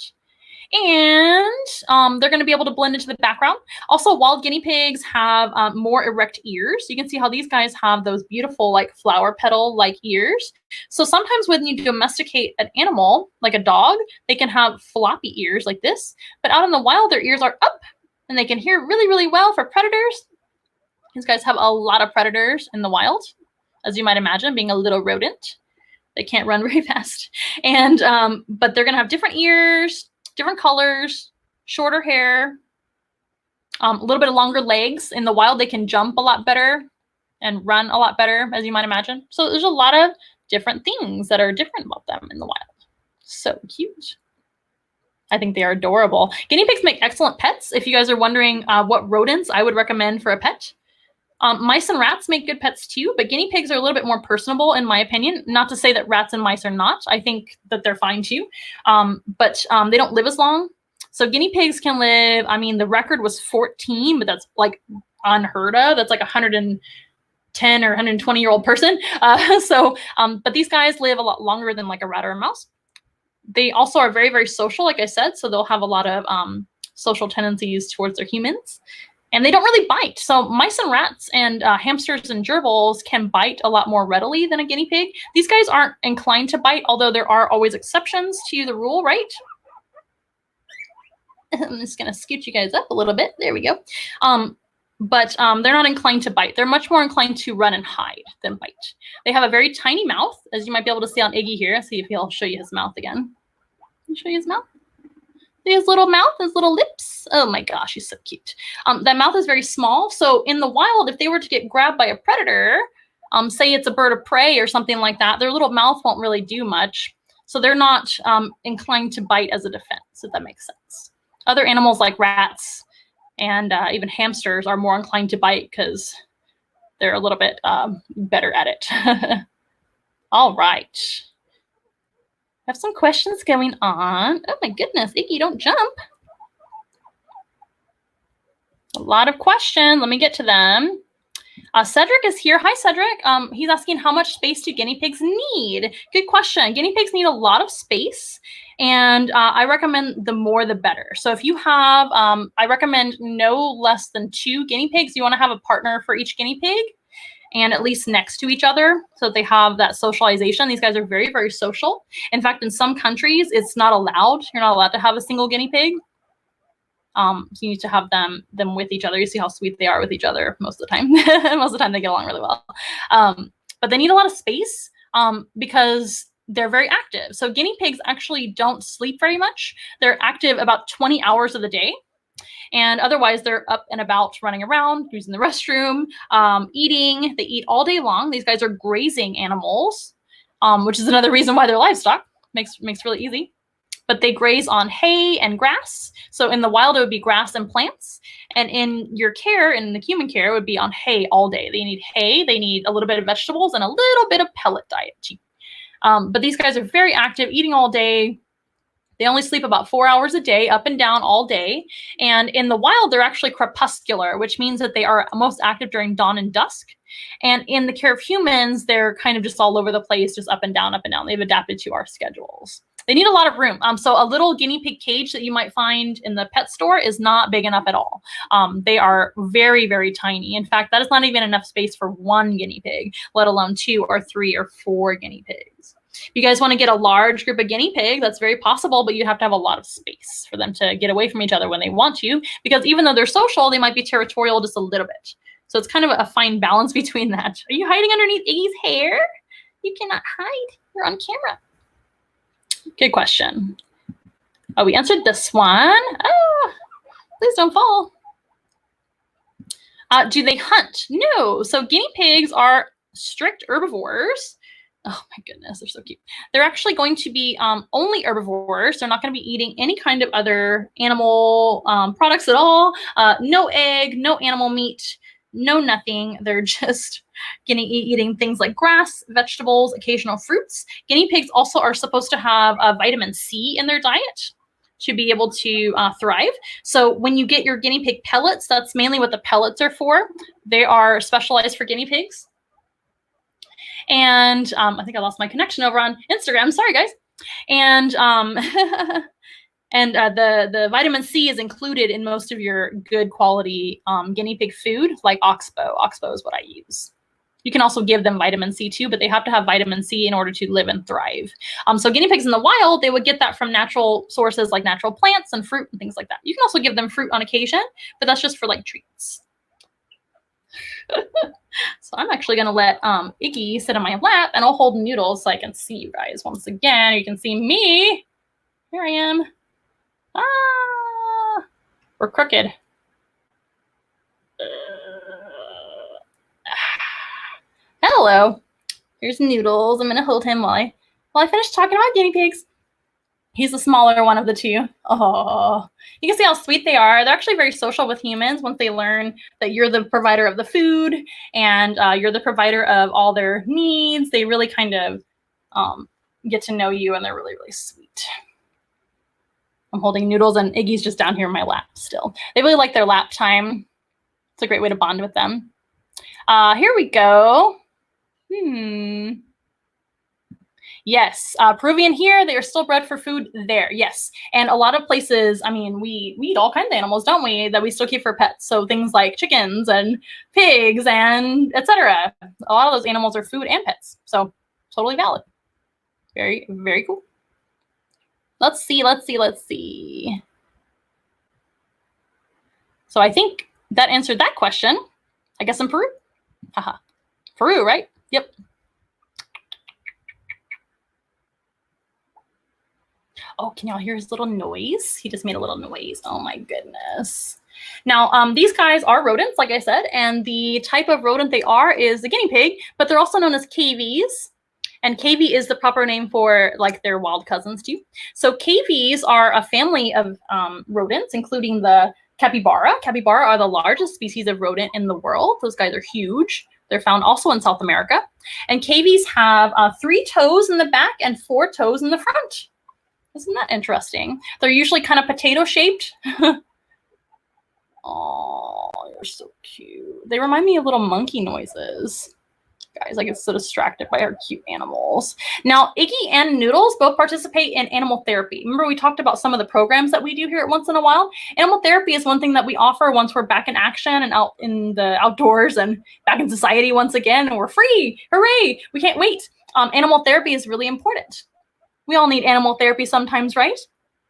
And they're going to be able to blend into the background. Also, wild guinea pigs have more erect ears. You can see how these guys have those beautiful, like flower petal-like ears. So sometimes when you domesticate an animal, like a dog, they can have floppy ears like this. But out in the wild, their ears are up, and they can hear really, really well for predators. These guys have a lot of predators in the wild, as you might imagine, being a little rodent. They can't run very fast. And but they're going to have different ears, different colors, shorter hair, a little bit of longer legs. In the wild, they can jump a lot better and run a lot better, as you might imagine. So there's a lot of different things that are different about them in the wild. So cute. I think they are adorable. Guinea pigs make excellent pets. If you guys are wondering what rodents I would recommend for a pet, mice and rats make good pets too, but guinea pigs are a little bit more personable in my opinion. Not to say that rats and mice are not. I think that they're fine too, but they don't live as long. So guinea pigs can live, I mean, the record was 14, but that's like unheard of. That's like 110 or 120-year-old person. But these guys live a lot longer than like a rat or a mouse. They also are very, very social, like I said, so they'll have a lot of social tendencies towards their humans. And they don't really bite. So mice and rats and hamsters and gerbils can bite a lot more readily than a guinea pig. These guys aren't inclined to bite, although there are always exceptions to the rule, right? I'm just going to scoot you guys up a little bit. There we go. But they're not inclined to bite. They're much more inclined to run and hide than bite. They have a very tiny mouth, as you might be able to see on Iggy here. See if he'll show you his mouth again. Can you show you his mouth? His little mouth, his little lips. Oh my gosh, he's so cute. That mouth is very small. So in the wild, if they were to get grabbed by a predator, say it's a bird of prey or something like that, their little mouth won't really do much. So they're not inclined to bite as a defense, if that makes sense. Other animals like rats and even hamsters are more inclined to bite because they're a little bit better at it. All right. I have some questions going on. Oh my goodness, Iggy, don't jump. A lot of questions. Let me get to them. Cedric is here. Hi, Cedric. He's asking, how much space do guinea pigs need? Good question. Guinea pigs need a lot of space, and I recommend the more the better. So if you have, I recommend no less than 2 guinea pigs. You want to have a partner for each guinea pig, and at least next to each other so that they have that socialization. These guys are very, very social. In fact, in some countries, it's not allowed. You're not allowed to have a single guinea pig. So you need to have them with each other. You see how sweet they are with each other most of the time. Most of the time they get along really well. But they need a lot of space because they're very active. So guinea pigs actually don't sleep very much. They're active about 20 hours of the day. And otherwise, they're up and about running around, using the restroom, eating. They eat all day long. These guys are grazing animals, which is another reason why they're livestock. Makes really easy. But they graze on hay and grass. So in the wild, it would be grass and plants. And in your care, in the human care, it would be on hay all day. They need hay. They need a little bit of vegetables and a little bit of pellet diet. But these guys are very active, eating all day. They only sleep about 4 hours a day, up and down all day. And in the wild, they're actually crepuscular, which means that they are most active during dawn and dusk. And in the care of humans, they're kind of just all over the place, just up and down, up and down. They've adapted to our schedules. They need a lot of room. So a little guinea pig cage that you might find in the pet store is not big enough at all. They are very, very tiny. In fact, that is not even enough space for 1 guinea pig, let alone 2 or 3 or 4 guinea pigs. If you guys want to get a large group of guinea pigs, that's very possible, but you have to have a lot of space for them to get away from each other when they want to, because even though they're social, they might be territorial just a little bit. So it's kind of a fine balance between that. Are you hiding underneath Iggy's hair? You cannot hide. You're on camera. Good question. Oh, we answered this one. Oh, please don't fall. Do they hunt? No. So guinea pigs are strict herbivores. Oh my goodness, they're so cute. They're actually going to be only herbivores. They're not going to be eating any kind of other animal products at all. No egg, no animal meat, no nothing. They're just eating things like grass, vegetables, occasional fruits. Guinea pigs also are supposed to have vitamin C in their diet to be able to thrive. So when you get your guinea pig pellets, that's mainly what the pellets are for. They are specialized for guinea pigs. And I think I lost my connection over on Instagram. Sorry, guys. And and the vitamin C is included in most of your good quality guinea pig food, like Oxbow. Oxbow is what I use. You can also give them vitamin C too, but they have to have vitamin C in order to live and thrive. So guinea pigs in the wild, they would get that from natural sources like natural plants and fruit and things like that. You can also give them fruit on occasion, but that's just for like treats. So I'm actually going to let Iggy sit on my lap, and I'll hold Noodles so I can see you guys once again. You can see me. Here I am. Ah, we're crooked. Hello. Here's Noodles. I'm going to hold him while I finish talking about guinea pigs. He's the smaller one of the 2. Oh, you can see how sweet they are. They're actually very social with humans once they learn that you're the provider of the food and you're the provider of all their needs. They really kind of get to know you, and they're really, really sweet. I'm holding Noodles, and Iggy's just down here in my lap still. They really like their lap time. It's a great way to bond with them. Here we go. Yes, Peruvian here, they are still bred for food there, yes. And a lot of places, I mean, we eat all kinds of animals, don't we, that we still keep for pets. So things like chickens and pigs and etc. A lot of those animals are food and pets. So totally valid. Very, very cool. Let's see. So I think that answered that question. I guess in Peru. Haha. Peru, right? Yep. Oh, can y'all hear his little noise? He just made a little noise. Oh my goodness. Now, these guys are rodents, like I said, and the type of rodent they are is the guinea pig, but they're also known as KVs. And cavy is the proper name for like their wild cousins too. So cavies are a family of rodents, including the capybara. Capybara are the largest species of rodent in the world. Those guys are huge. They're found also in South America. And cavies have 3 toes in the back and 4 toes in the front. Isn't that interesting? They're usually kind of potato shaped. Oh, you're so cute. They remind me of little monkey noises. Guys, I get so distracted by our cute animals. Now, Iggy and Noodles both participate in animal therapy. Remember, we talked about some of the programs that we do here at Once in a While? Animal therapy is one thing that we offer once we're back in action and out in the outdoors and back in society once again, and we're free. Hooray! We can't wait. Animal therapy is really important. We all need animal therapy sometimes, right?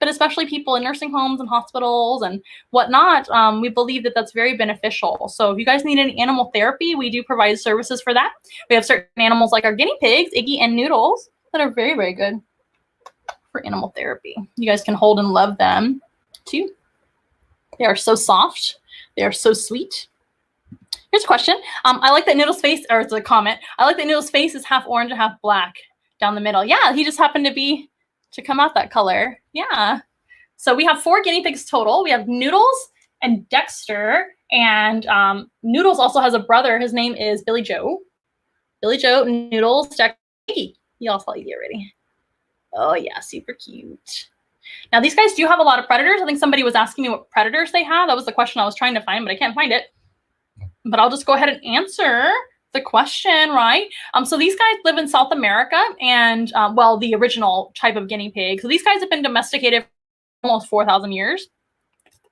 But especially people in nursing homes and hospitals and whatnot, we believe that that's very beneficial. So if you guys need any animal therapy, we do provide services for that. We have certain animals like our guinea pigs, Iggy and Noodles, that are very, very good for animal therapy. You guys can hold and love them too. They are so soft. They are so sweet. Here's a question. I like that Noodles' face, or it's a comment. I like that Noodles' face is half orange and half black down the middle. Yeah, he just happened to come out that color. Yeah. So we have 4 guinea pigs total. We have Noodles and Dexter, and Noodles also has a brother. His name is Billy Joe. Billy Joe, Noodles, Dexter, Iggy. You all saw Iggy already. Oh yeah, super cute. Now these guys do have a lot of predators. I think somebody was asking me what predators they have. That was the question I was trying to find, but I can't find it. But I'll just go ahead and answer the question, right? So these guys live in South America, and well, the original type of guinea pig. So these guys have been domesticated for almost 4,000 years,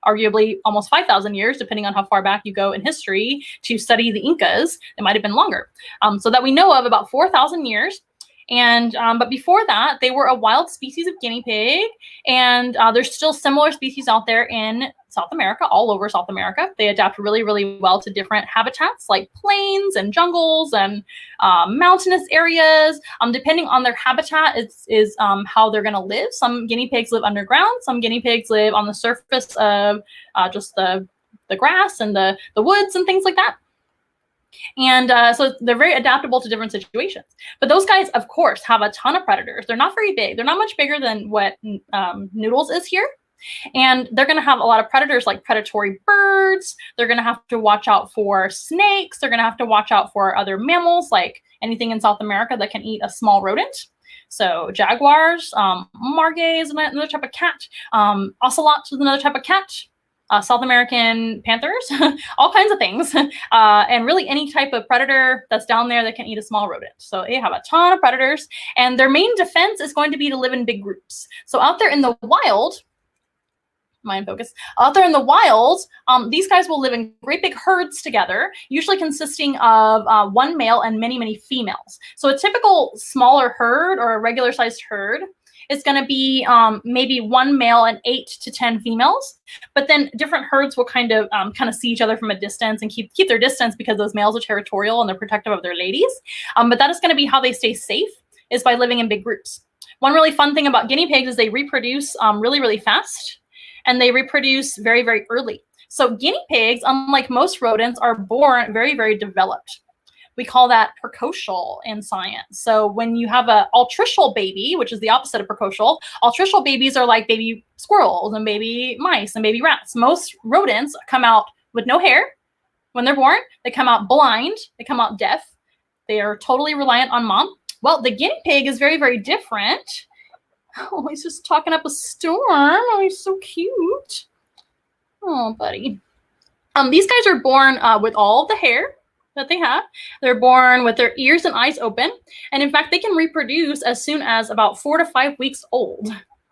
arguably almost 5,000 years, depending on how far back you go in history to study the Incas. It might have been longer. So that we know of, about 4,000 years. And but before that, they were a wild species of guinea pig, and there's still similar species out there in South America, all over South America. They adapt really, really well to different habitats like plains and jungles and mountainous areas. Depending on their habitat is how they're going to live. Some guinea pigs live underground. Some guinea pigs live on the surface of just the grass and the woods and things like that. And so they're very adaptable to different situations. But those guys, of course, have a ton of predators. They're not very big. They're not much bigger than what Noodles is here. And they're going to have a lot of predators like predatory birds. They're going to have to watch out for snakes. They're going to have to watch out for other mammals, like anything in South America that can eat a small rodent. So jaguars, margay is another type of cat. Ocelots is another type of cat. South American panthers, all kinds of things, and really any type of predator that's down there that can eat a small rodent. So they have a ton of predators, and their main defense is going to be to live in big groups. So out there in the wild, mind focus, out there in the wild, these guys will live in great big herds together, usually consisting of one male and many, many females. So a typical smaller herd or a regular sized herd is going to be maybe one male and 8 to 10 females, but then different herds will kind of see each other from a distance and keep their distance because those males are territorial and they're protective of their ladies. But that is going to be how they stay safe, is by living in big groups. One really fun thing about guinea pigs is they reproduce really, really fast, and they reproduce very, very early. So guinea pigs, unlike most rodents, are born very, very developed. We call that precocial in science. So when you have an altricial baby, which is the opposite of precocial, altricial babies are like baby squirrels and baby mice and baby rats. Most rodents come out with no hair when they're born. They come out blind. They come out deaf. They are totally reliant on mom. Well, the guinea pig is very, very different. Oh, he's just talking up a storm. Oh, he's so cute. Oh, buddy. These guys are born with all the hair that they have. They're born with their ears and eyes open. And in fact, they can reproduce as soon as about 4 to 5 weeks old.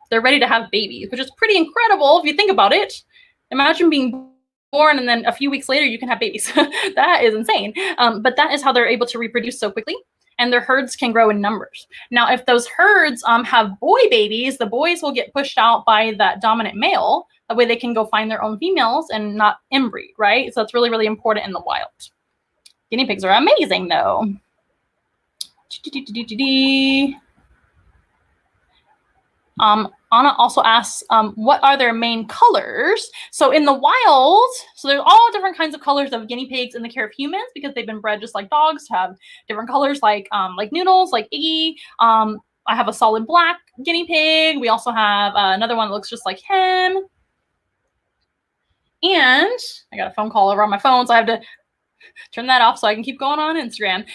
They're ready to have babies, which is pretty incredible if you think about it. Imagine being born and then a few weeks later you can have babies. That is insane. But that is how they're able to reproduce so quickly. And their herds can grow in numbers. Now, if those herds have boy babies, the boys will get pushed out by that dominant male. That way they can go find their own females and not inbreed, right? So that's really, really important in the wild. Guinea pigs are amazing, though. Anna also asks, what are their main colors? So in the wild, so there's all different kinds of colors of guinea pigs in the care of humans because they've been bred just like dogs to have different colors like Noodles, like Iggy. I have a solid black guinea pig. We also have another one that looks just like him. And I got a phone call over on my phone, so I have to turn that off so I can keep going on Instagram.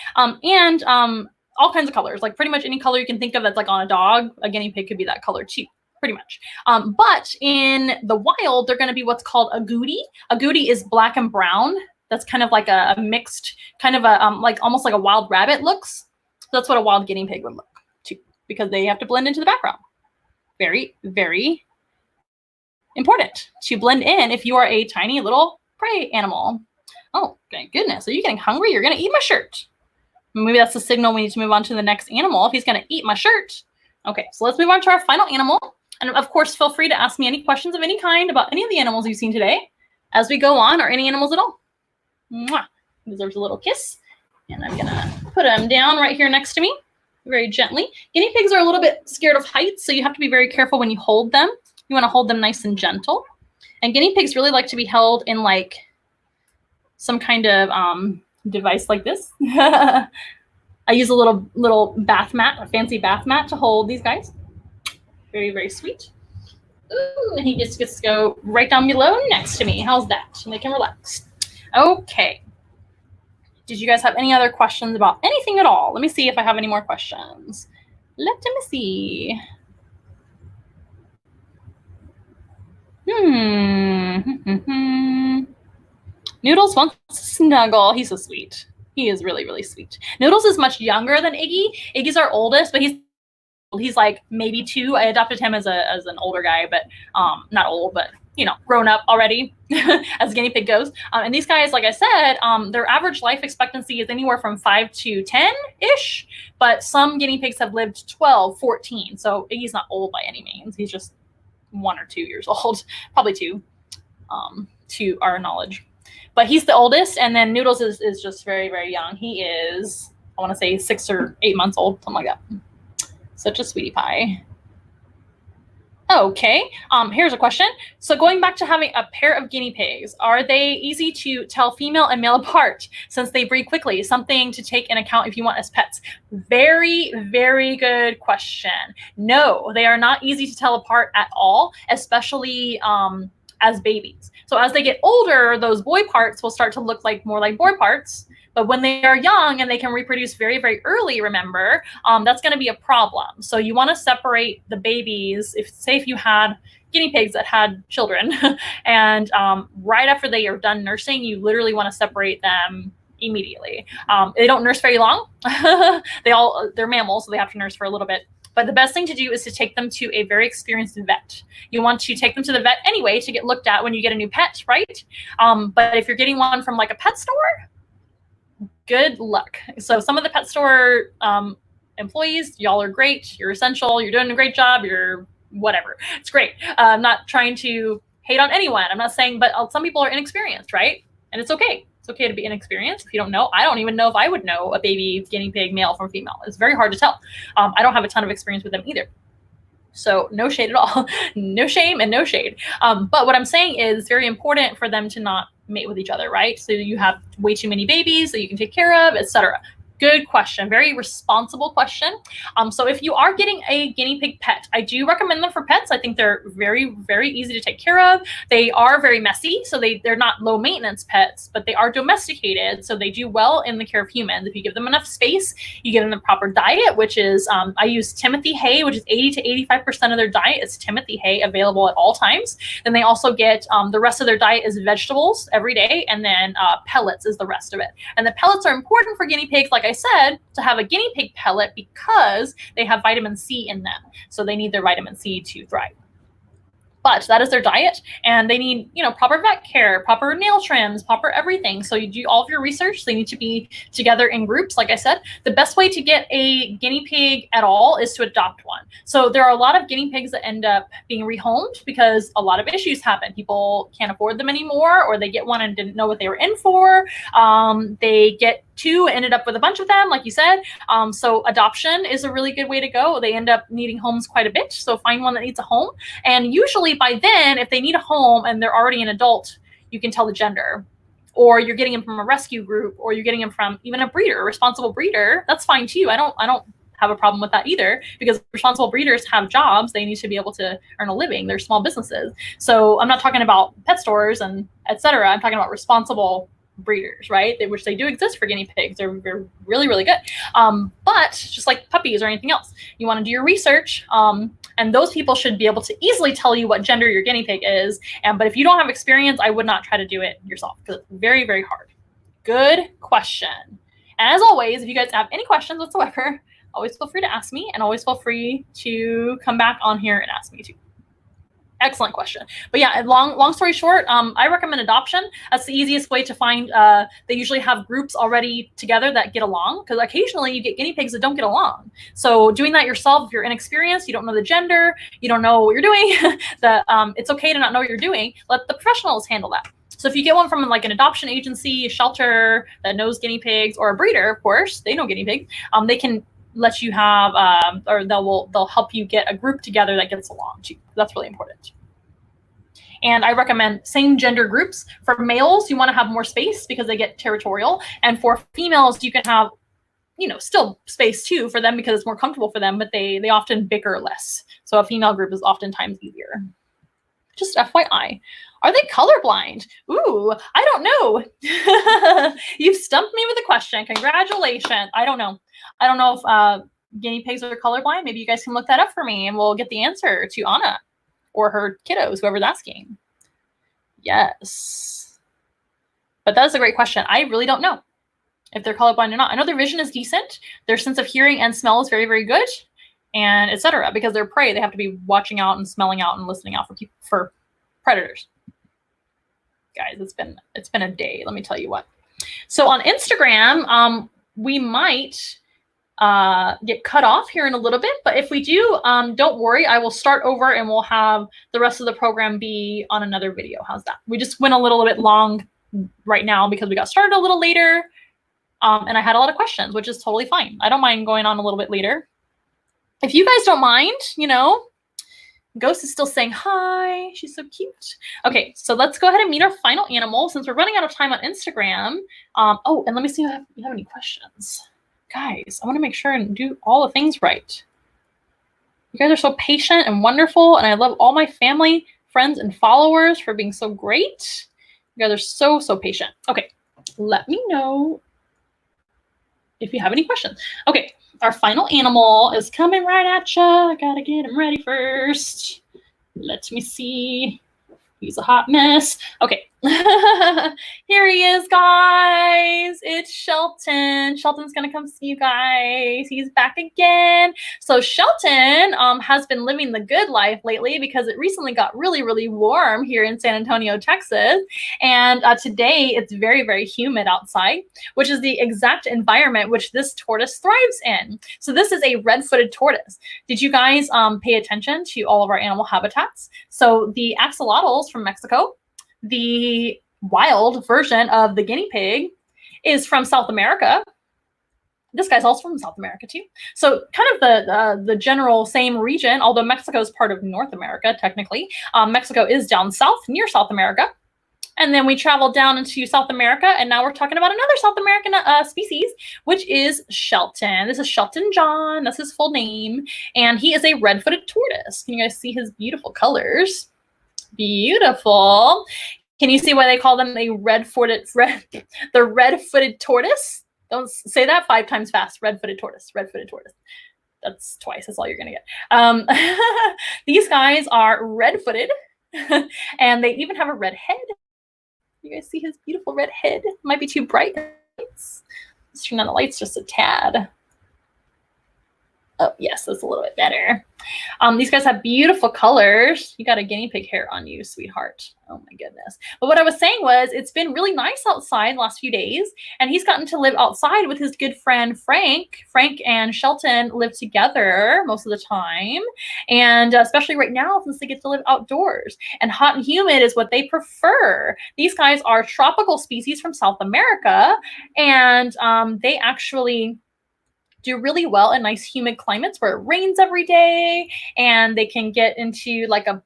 All kinds of colors, like pretty much any color you can think of that's like on a dog, a guinea pig could be that color too, pretty much. But in the wild, they're going to be what's called a goody. A goody is black and brown. That's kind of like a mixed, kind of a like almost like a wild rabbit looks. So that's what a wild guinea pig would look too, because they have to blend into the background. Very, very important to blend in if you are a tiny little prey animal. Oh, thank goodness. Are you getting hungry? You're going to eat my shirt. Maybe that's the signal we need to move on to the next animal if he's going to eat my shirt. Okay, so let's move on to our final animal. And of course, feel free to ask me any questions of any kind about any of the animals you've seen today as we go on, or any animals at all. Mwah. He deserves a little kiss. And I'm going to put him down right here next to me very gently. Guinea pigs are a little bit scared of heights, so you have to be very careful when you hold them. You want to hold them nice and gentle. And guinea pigs really like to be held in like some kind of device like this. I use a little bath mat, a fancy bath mat to hold these guys. Very, very sweet. Ooh, and he just gets to go right down below next to me. How's that? And they can relax. Okay. Did you guys have any other questions about anything at all? Let me see if I have any more questions. Let me see. Noodles wants to snuggle. He's so sweet. He is really, really sweet. Noodles is much younger than Iggy. Iggy's our oldest, but he's like maybe 2. I adopted him as an older guy, but not old, but grown up already as guinea pig goes. And these guys, like I said, their average life expectancy is anywhere from 5 to 10-ish, but some guinea pigs have lived 12, 14. So Iggy's not old by any means. He's just 1 or 2 years old, probably 2, to our knowledge. But he's the oldest, and then Noodles is just very, very young. He is, I want to say 6 or 8 months old, something like that. Such a sweetie pie. Okay, here's a question. So going back to having a pair of guinea pigs, are they easy to tell female and male apart since they breed quickly? Something to take in account if you want as pets. Very, very good question. No, they are not easy to tell apart at all, especially as babies. So as they get older, those boy parts will start to look more like boy parts. But when they are young and they can reproduce very, very early, remember, that's going to be a problem. So you want to separate the babies. If you had guinea pigs that had children and right after they are done nursing, you literally want to separate them immediately. They don't nurse very long. They're mammals, so they have to nurse for a little bit. But the best thing to do is to take them to a very experienced vet. You want to take them to the vet anyway to get looked at when you get a new pet, right? But if you're getting one from like a pet store, good luck. So some of the pet store employees, y'all are great. You're essential. You're doing a great job. You're whatever. It's great. I'm not trying to hate on anyone. I'm not saying, but some people are inexperienced, right? And it's okay. It's okay to be inexperienced. If you don't know, I don't even know if I would know a baby guinea pig male from female. It's very hard to tell. I don't have a ton of experience with them either. So no shade at all. No shame and no shade. But what I'm saying is it's very important for them to not mate with each other, right? So you have way too many babies that you can take care of, etc. Good question. Very responsible question. So if you are getting a guinea pig pet, I do recommend them for pets. I think they're very, very easy to take care of. They are very messy, so they're not low maintenance pets, but they are domesticated, so they do well in the care of humans. If you give them enough space, you give them the proper diet, which is, I use Timothy hay, which is 80 to 85% of their diet is Timothy hay, available at all times. Then they also get, the rest of their diet is vegetables every day, and then pellets is the rest of it. And the pellets are important for guinea pigs, like I said, to have a guinea pig pellet because they have vitamin C in them. So they need their vitamin C to thrive. But that is their diet, and they need, proper vet care, proper nail trims, proper everything. So you do all of your research. They need to be together in groups. Like I said, the best way to get a guinea pig at all is to adopt one. So there are a lot of guinea pigs that end up being rehomed because a lot of issues happen. People can't afford them anymore, or they get one and didn't know what they were in for. They get two, ended up with a bunch of them, like you said. So adoption is a really good way to go. They end up needing homes quite a bit. So find one that needs a home. And usually by then, if they need a home and they're already an adult, you can tell the gender. Or you're getting them from a rescue group, or you're getting them from even a breeder, a responsible breeder. That's fine too. I don't have a problem with that either, because responsible breeders have jobs. They need to be able to earn a living. They're small businesses. So I'm not talking about pet stores and etc. I'm talking about responsible breeders, right? Which they do exist for guinea pigs. They're really, really good. But just like puppies or anything else, you want to do your research. And those people should be able to easily tell you what gender your guinea pig is. But if you don't have experience, I would not try to do it yourself, because it's very, very hard. Good question. And as always, if you guys have any questions whatsoever, always feel free to ask me, and always feel free to come back on here and ask me too. Excellent question. But yeah, long story short, I recommend adoption. That's the easiest way to find. They usually have groups already together that get along, because occasionally you get guinea pigs that don't get along. So doing that yourself, if you're inexperienced, you don't know the gender, you don't know what you're doing, it's okay to not know what you're doing. Let the professionals handle that. So if you get one from like an adoption agency, a shelter that knows guinea pigs, or a breeder, of course, they know guinea pigs, they can let you have, or they'll help you get a group together that gets along too. That's really important. And I recommend same gender groups. For males, you want to have more space because they get territorial. And for females, you can have, still space too for them, because it's more comfortable for them, but they often bicker less. So a female group is oftentimes easier. Just FYI. Are they colorblind? Ooh, I don't know. You've stumped me with a question. Congratulations. I don't know. I don't know if guinea pigs are colorblind. Maybe you guys can look that up for me, and we'll get the answer to Anna or her kiddos, whoever's asking. Yes. But that is a great question. I really don't know if they're colorblind or not. I know their vision is decent. Their sense of hearing and smell is very, very good, and etc. Because they're prey. They have to be watching out and smelling out and listening out for predators. Guys, it's been a day. Let me tell you what. So on Instagram, we might get cut off here in a little bit, but if we do, don't worry, I will start over and we'll have the rest of the program be on another video. How's that? We just went a little bit long right now because we got started a little later, and I had a lot of questions, which is totally fine. I don't mind going on a little bit later. If you guys don't mind, Ghost is still saying hi. She's so cute. Okay, so let's go ahead and meet our final animal, since we're running out of time on Instagram. Oh, and let me see if you have any questions. Guys, I want to make sure and do all the things right. You guys are so patient and wonderful, and I love all my family, friends, and followers for being so great. You guys are so, so patient. Okay, let me know if you have any questions. Okay, our final animal is coming right at you. I gotta get him ready first. Let me see. He's a hot mess. Okay. Here he is, guys. It's Shelton. Shelton's going to come see you guys. He's back again. So Shelton has been living the good life lately because it recently got really, really warm here in San Antonio, Texas. And today it's very, very humid outside, which is the exact environment which this tortoise thrives in. So this is a red-footed tortoise. Did you guys pay attention to all of our animal habitats? So the axolotls from Mexico, the wild version of the guinea pig, is from South America. This guy's also from South America too. So kind of the general same region, although Mexico is part of North America technically. Mexico is down south near South America. And then we traveled down into South America, and now we're talking about another South American species, which is Shelton. This is Shelton John. That's his full name. And he is a red-footed tortoise. Can you guys see his beautiful colors? Beautiful. Can you see why they call them the red-footed tortoise? Don't say that 5 times fast. Red-footed tortoise. Red-footed tortoise. That's twice. That's all you're gonna get. These guys are red-footed, and they even have a red head. You guys see his beautiful red head? Might be too bright. Let's turn on the lights just a tad. Oh, yes, that's a little bit better. These guys have beautiful colors. You got a guinea pig hair on you, sweetheart. Oh my goodness. But what I was saying was it's been really nice outside the last few days, and he's gotten to live outside with his good friend Frank. Frank and Shelton live together most of the time, and especially right now since they get to live outdoors. And hot and humid is what they prefer. These guys are tropical species from South America, and they actually do really well in nice humid climates where it rains every day, and they can get into like a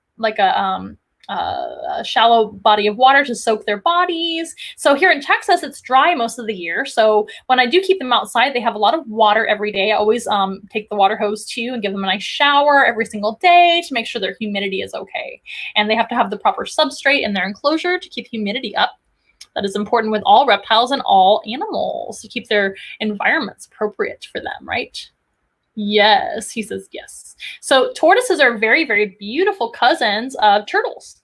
shallow body of water to soak their bodies. So here in Texas, it's dry most of the year. So when I do keep them outside, they have a lot of water every day. I always take the water hose too and give them a nice shower every single day to make sure their humidity is okay. And they have to have the proper substrate in their enclosure to keep humidity up. That is important with all reptiles and all animals to keep their environments appropriate for them, right? Yes, he says yes. So tortoises are very, very beautiful cousins of turtles.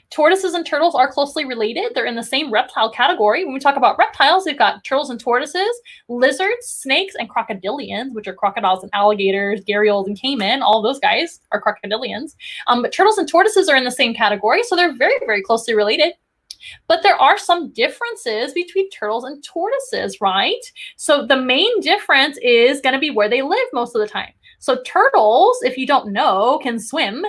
Tortoises and turtles are closely related. They're in the same reptile category. When we talk about reptiles, we've got turtles and tortoises, lizards, snakes, and crocodilians, which are crocodiles and alligators, gharials and caiman. All of those guys are crocodilians. But turtles and tortoises are in the same category, so they're very, very closely related. But there are some differences between turtles and tortoises, right? So the main difference is going to be where they live most of the time. So turtles, if you don't know, can swim,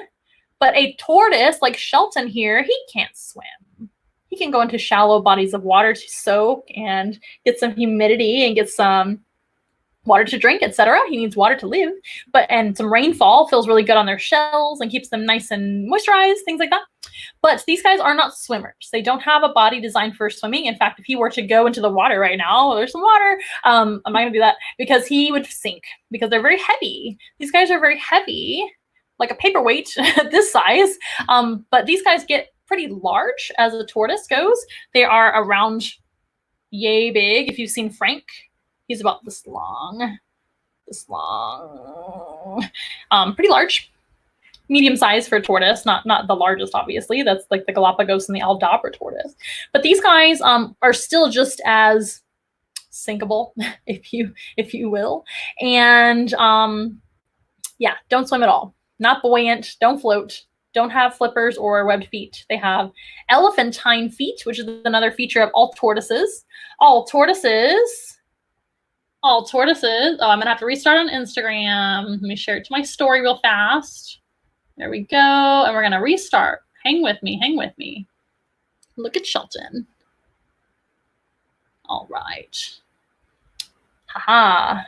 but a tortoise like Shelton here, he can't swim. He can go into shallow bodies of water to soak and get some humidity and get some water to drink, etc. He needs water to live, and some rainfall feels really good on their shells and keeps them nice and moisturized, things like that. But these guys are not swimmers. They don't have a body designed for swimming. In fact, if he were to go into the water right now, there's some water. I'm not gonna do that because he would sink because they're very heavy. These guys are very heavy, like a paperweight this size. But these guys get pretty large as a tortoise goes. They are around yay big. If you've seen Frank, he's about this long, pretty large, medium size for a tortoise, not the largest, obviously. That's like the Galapagos and the Aldabra tortoise. But these guys are still just as sinkable, if you will. And yeah, don't swim at all. Not buoyant, don't float, don't have flippers or webbed feet. They have elephantine feet, which is another feature of all tortoises. All tortoises. Oh, I'm gonna have to restart on Instagram. Let me share it to my story real fast. There we go. And we're gonna restart. Hang with me. Look at Shelton. All right. Haha.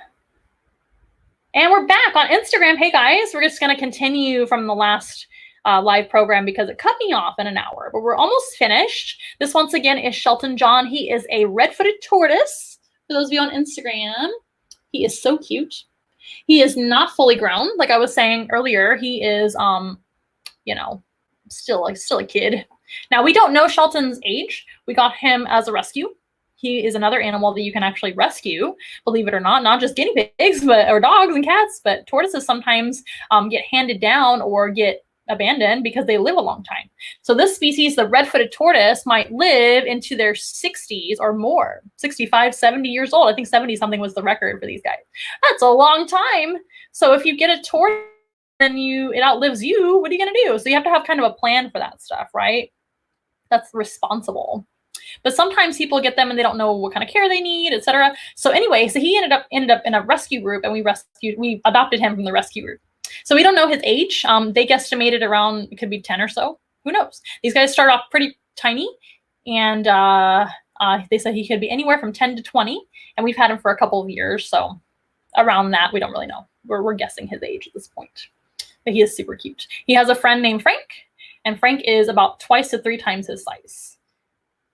And we're back on Instagram. Hey guys, we're just gonna continue from the last live program because it cut me off in an hour, but we're almost finished. This once again is Shelton John. He is a red-footed tortoise. For those of you on Instagram, he is so cute. He is not fully grown. Like I was saying earlier, he is, still a kid. Now, we don't know Shelton's age. We got him as a rescue. He is another animal that you can actually rescue, believe it or not just guinea pigs, or dogs and cats, but tortoises sometimes get handed down or get abandoned because they live a long time. So this species, the red-footed tortoise, might live into their 60s or more, 65, 70 years old. I think 70 something was the record for these guys. That's a long time. So if you get a tortoise and it outlives you, what are you going to do? So you have to have kind of a plan for that stuff, right? That's responsible. But sometimes people get them and they don't know what kind of care they need, etc. So anyway, so he ended up in a rescue group, and we adopted him from the rescue group. So we don't know his age. They guesstimated around, it could be 10 or so. Who knows? These guys start off pretty tiny, and they said he could be anywhere from 10 to 20, and we've had him for a couple of years. So around that, we don't really know. We're guessing his age at this point. But he is super cute. He has a friend named Frank, and Frank is about 2 to 3 times his size.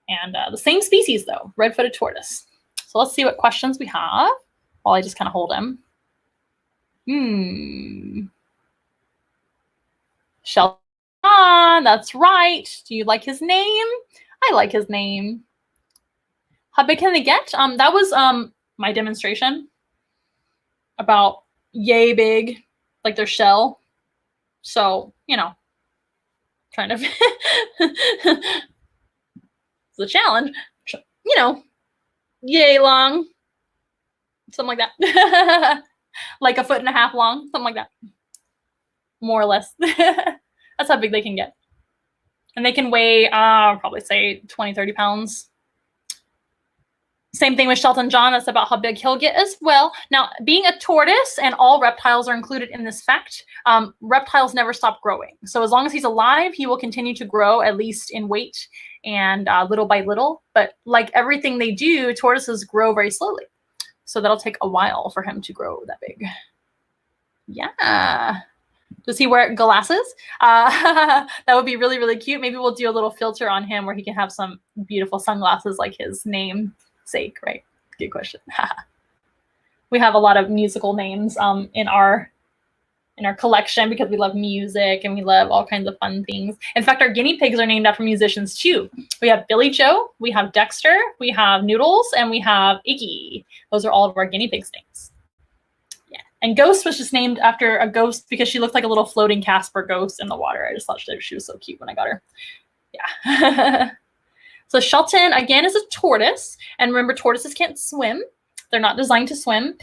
And the same species, though, red-footed tortoise. So let's see what questions we have while I just kind of hold him. Shelton, that's right. Do you like his name? I like his name. How big can they get? That was my demonstration about yay big, like their shell. So, trying to it's a challenge. Yay long. Something like that. like a 1.5 feet long, something like that. More or less. That's how big they can get. And they can weigh, probably say 20, 30 pounds. Same thing with Shelton John. That's about how big he'll get as well. Now, being a tortoise, and all reptiles are included in this fact, reptiles never stop growing. So as long as he's alive, he will continue to grow, at least in weight and little by little. But like everything they do, tortoises grow very slowly. So that'll take a while for him to grow that big. Yeah. Does he wear glasses? That would be really, really cute. Maybe we'll do a little filter on him where he can have some beautiful sunglasses like his name sake, right? Good question. We have a lot of musical names in our collection because we love music and we love all kinds of fun things. In fact, our guinea pigs are named after musicians too. We have Billy Joe, we have Dexter, we have Noodles, and we have Iggy. Those are all of our guinea pigs' names. Yeah. And Ghost was just named after a ghost because she looked like a little floating Casper ghost in the water. I just thought she was so cute when I got her. Yeah. So Shelton, again, is a tortoise. And remember, tortoises can't swim. They're not designed to swim.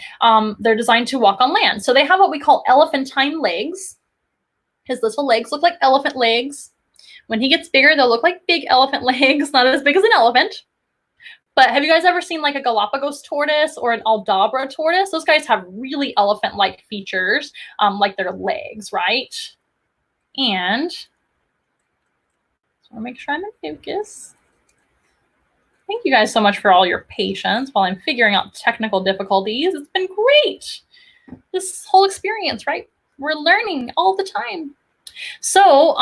They're designed to walk on land. So they have what we call elephantine legs. His little legs look like elephant legs. When he gets bigger, they'll look like big elephant legs, not as big as an elephant. But have you guys ever seen like a Galapagos tortoise or an Aldabra tortoise? Those guys have really elephant-like features, like their legs, right? And just want to make sure I'm in focus. Thank you guys so much for all your patience while I'm figuring out technical difficulties. It's been great. This whole experience, right? We're learning all the time. So,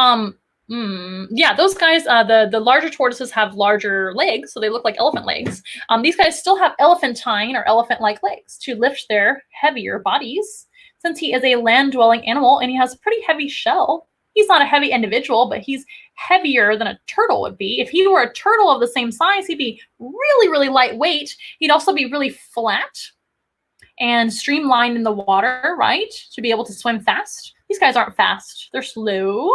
yeah, those guys, the larger tortoises have larger legs, so they look like elephant legs. These guys still have elephantine or elephant-like legs to lift their heavier bodies. Since he is a land-dwelling animal and he has a pretty heavy shell, he's not a heavy individual, but he's heavier than a turtle would be. If he were a turtle of the same size, he'd be really, really lightweight. He'd also be really flat and streamlined in the water, right? To be able to swim fast. These guys aren't fast. They're slow,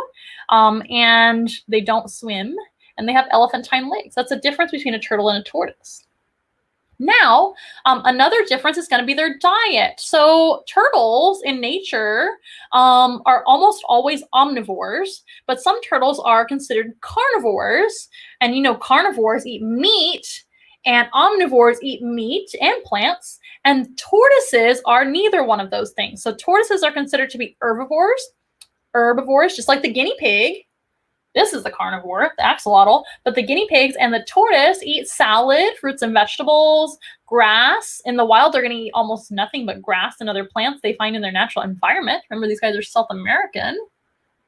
and they don't swim, and they have elephantine legs. That's a difference between a turtle and a tortoise. Now, another difference is going to be their diet. So turtles in nature are almost always omnivores, but some turtles are considered carnivores. And you know, carnivores eat meat and omnivores eat meat and plants. And tortoises are neither one of those things. So tortoises are considered to be herbivores, just like the guinea pig. This is the carnivore, the axolotl, but the guinea pigs and the tortoise eat salad, fruits and vegetables, grass. In the wild, they're going to eat almost nothing but grass and other plants they find in their natural environment. Remember, these guys are South American,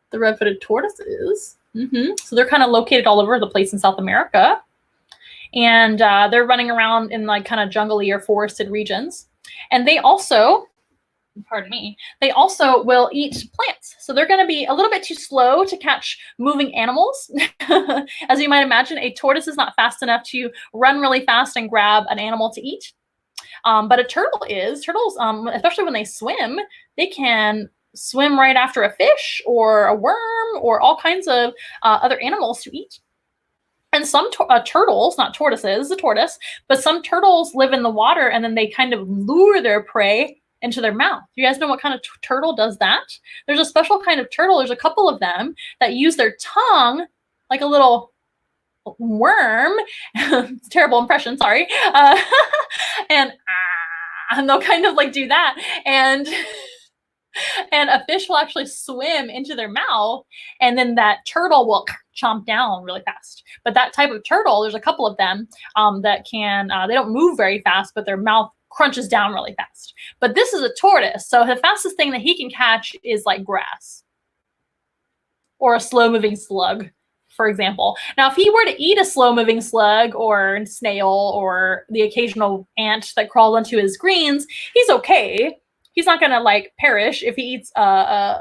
the Red Footed Tortoises. So they're kind of located all over the place in South America. And they're running around in like kind of jungly or forested regions. And they also, pardon me, they also will eat plants. So they're going to be a little bit too slow to catch moving animals. As you might imagine, a tortoise is not fast enough to run really fast and grab an animal to eat. But a turtle is. Turtles, especially when they swim, they can swim right after a fish or a worm or all kinds of other animals to eat. And some turtles, not tortoises, a tortoise, but some turtles live in the water and then they kind of lure their prey into their mouth. You guys know what kind of turtle does that? There's a special kind of turtle. There's a couple of them that use their tongue like a little worm. It's a terrible impression, sorry. And they'll kind of like do that. And a fish will actually swim into their mouth, and then that turtle will chomp down really fast. But that type of turtle, there's a couple of them that can, they don't move very fast, but their mouth crunches down really fast. But this is a tortoise, so the fastest thing that he can catch is like grass or a slow-moving slug, for example. Now, if he were to eat a slow-moving slug or snail or the occasional ant that crawls into his greens, he's okay. He's not going to like perish if he eats,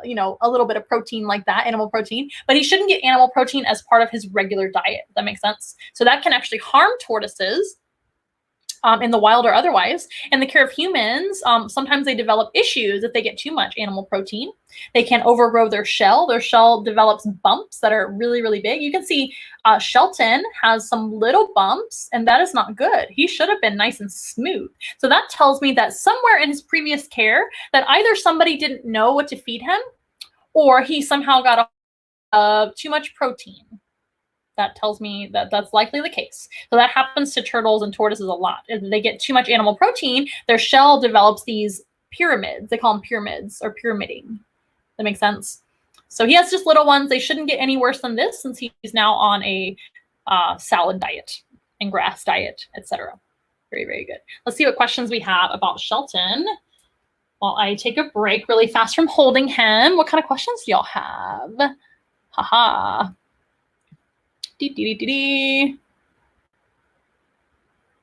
you know, a little bit of protein like that, animal protein, but he shouldn't get animal protein as part of his regular diet. If that makes sense. So that can actually harm tortoises. in the wild or otherwise. In the care of humans, sometimes they develop issues if they get too much animal protein. They can overgrow their shell. Their shell develops bumps that are really, really big. You can see Shelton has some little bumps, and that is not good. He should have been nice and smooth. So that tells me that somewhere in his previous care that either somebody didn't know what to feed him, or he somehow got too much protein. That tells me that that's likely the case. So that happens to turtles and tortoises a lot. If they get too much animal protein, their shell develops these pyramids. They call them pyramids or pyramiding. That makes sense? So he has just little ones. They shouldn't get any worse than this since he's now on a salad diet and grass diet, etc. Very, very good. Let's see what questions we have about Shelton while I take a break really fast from holding him. What kind of questions do y'all have? Haha.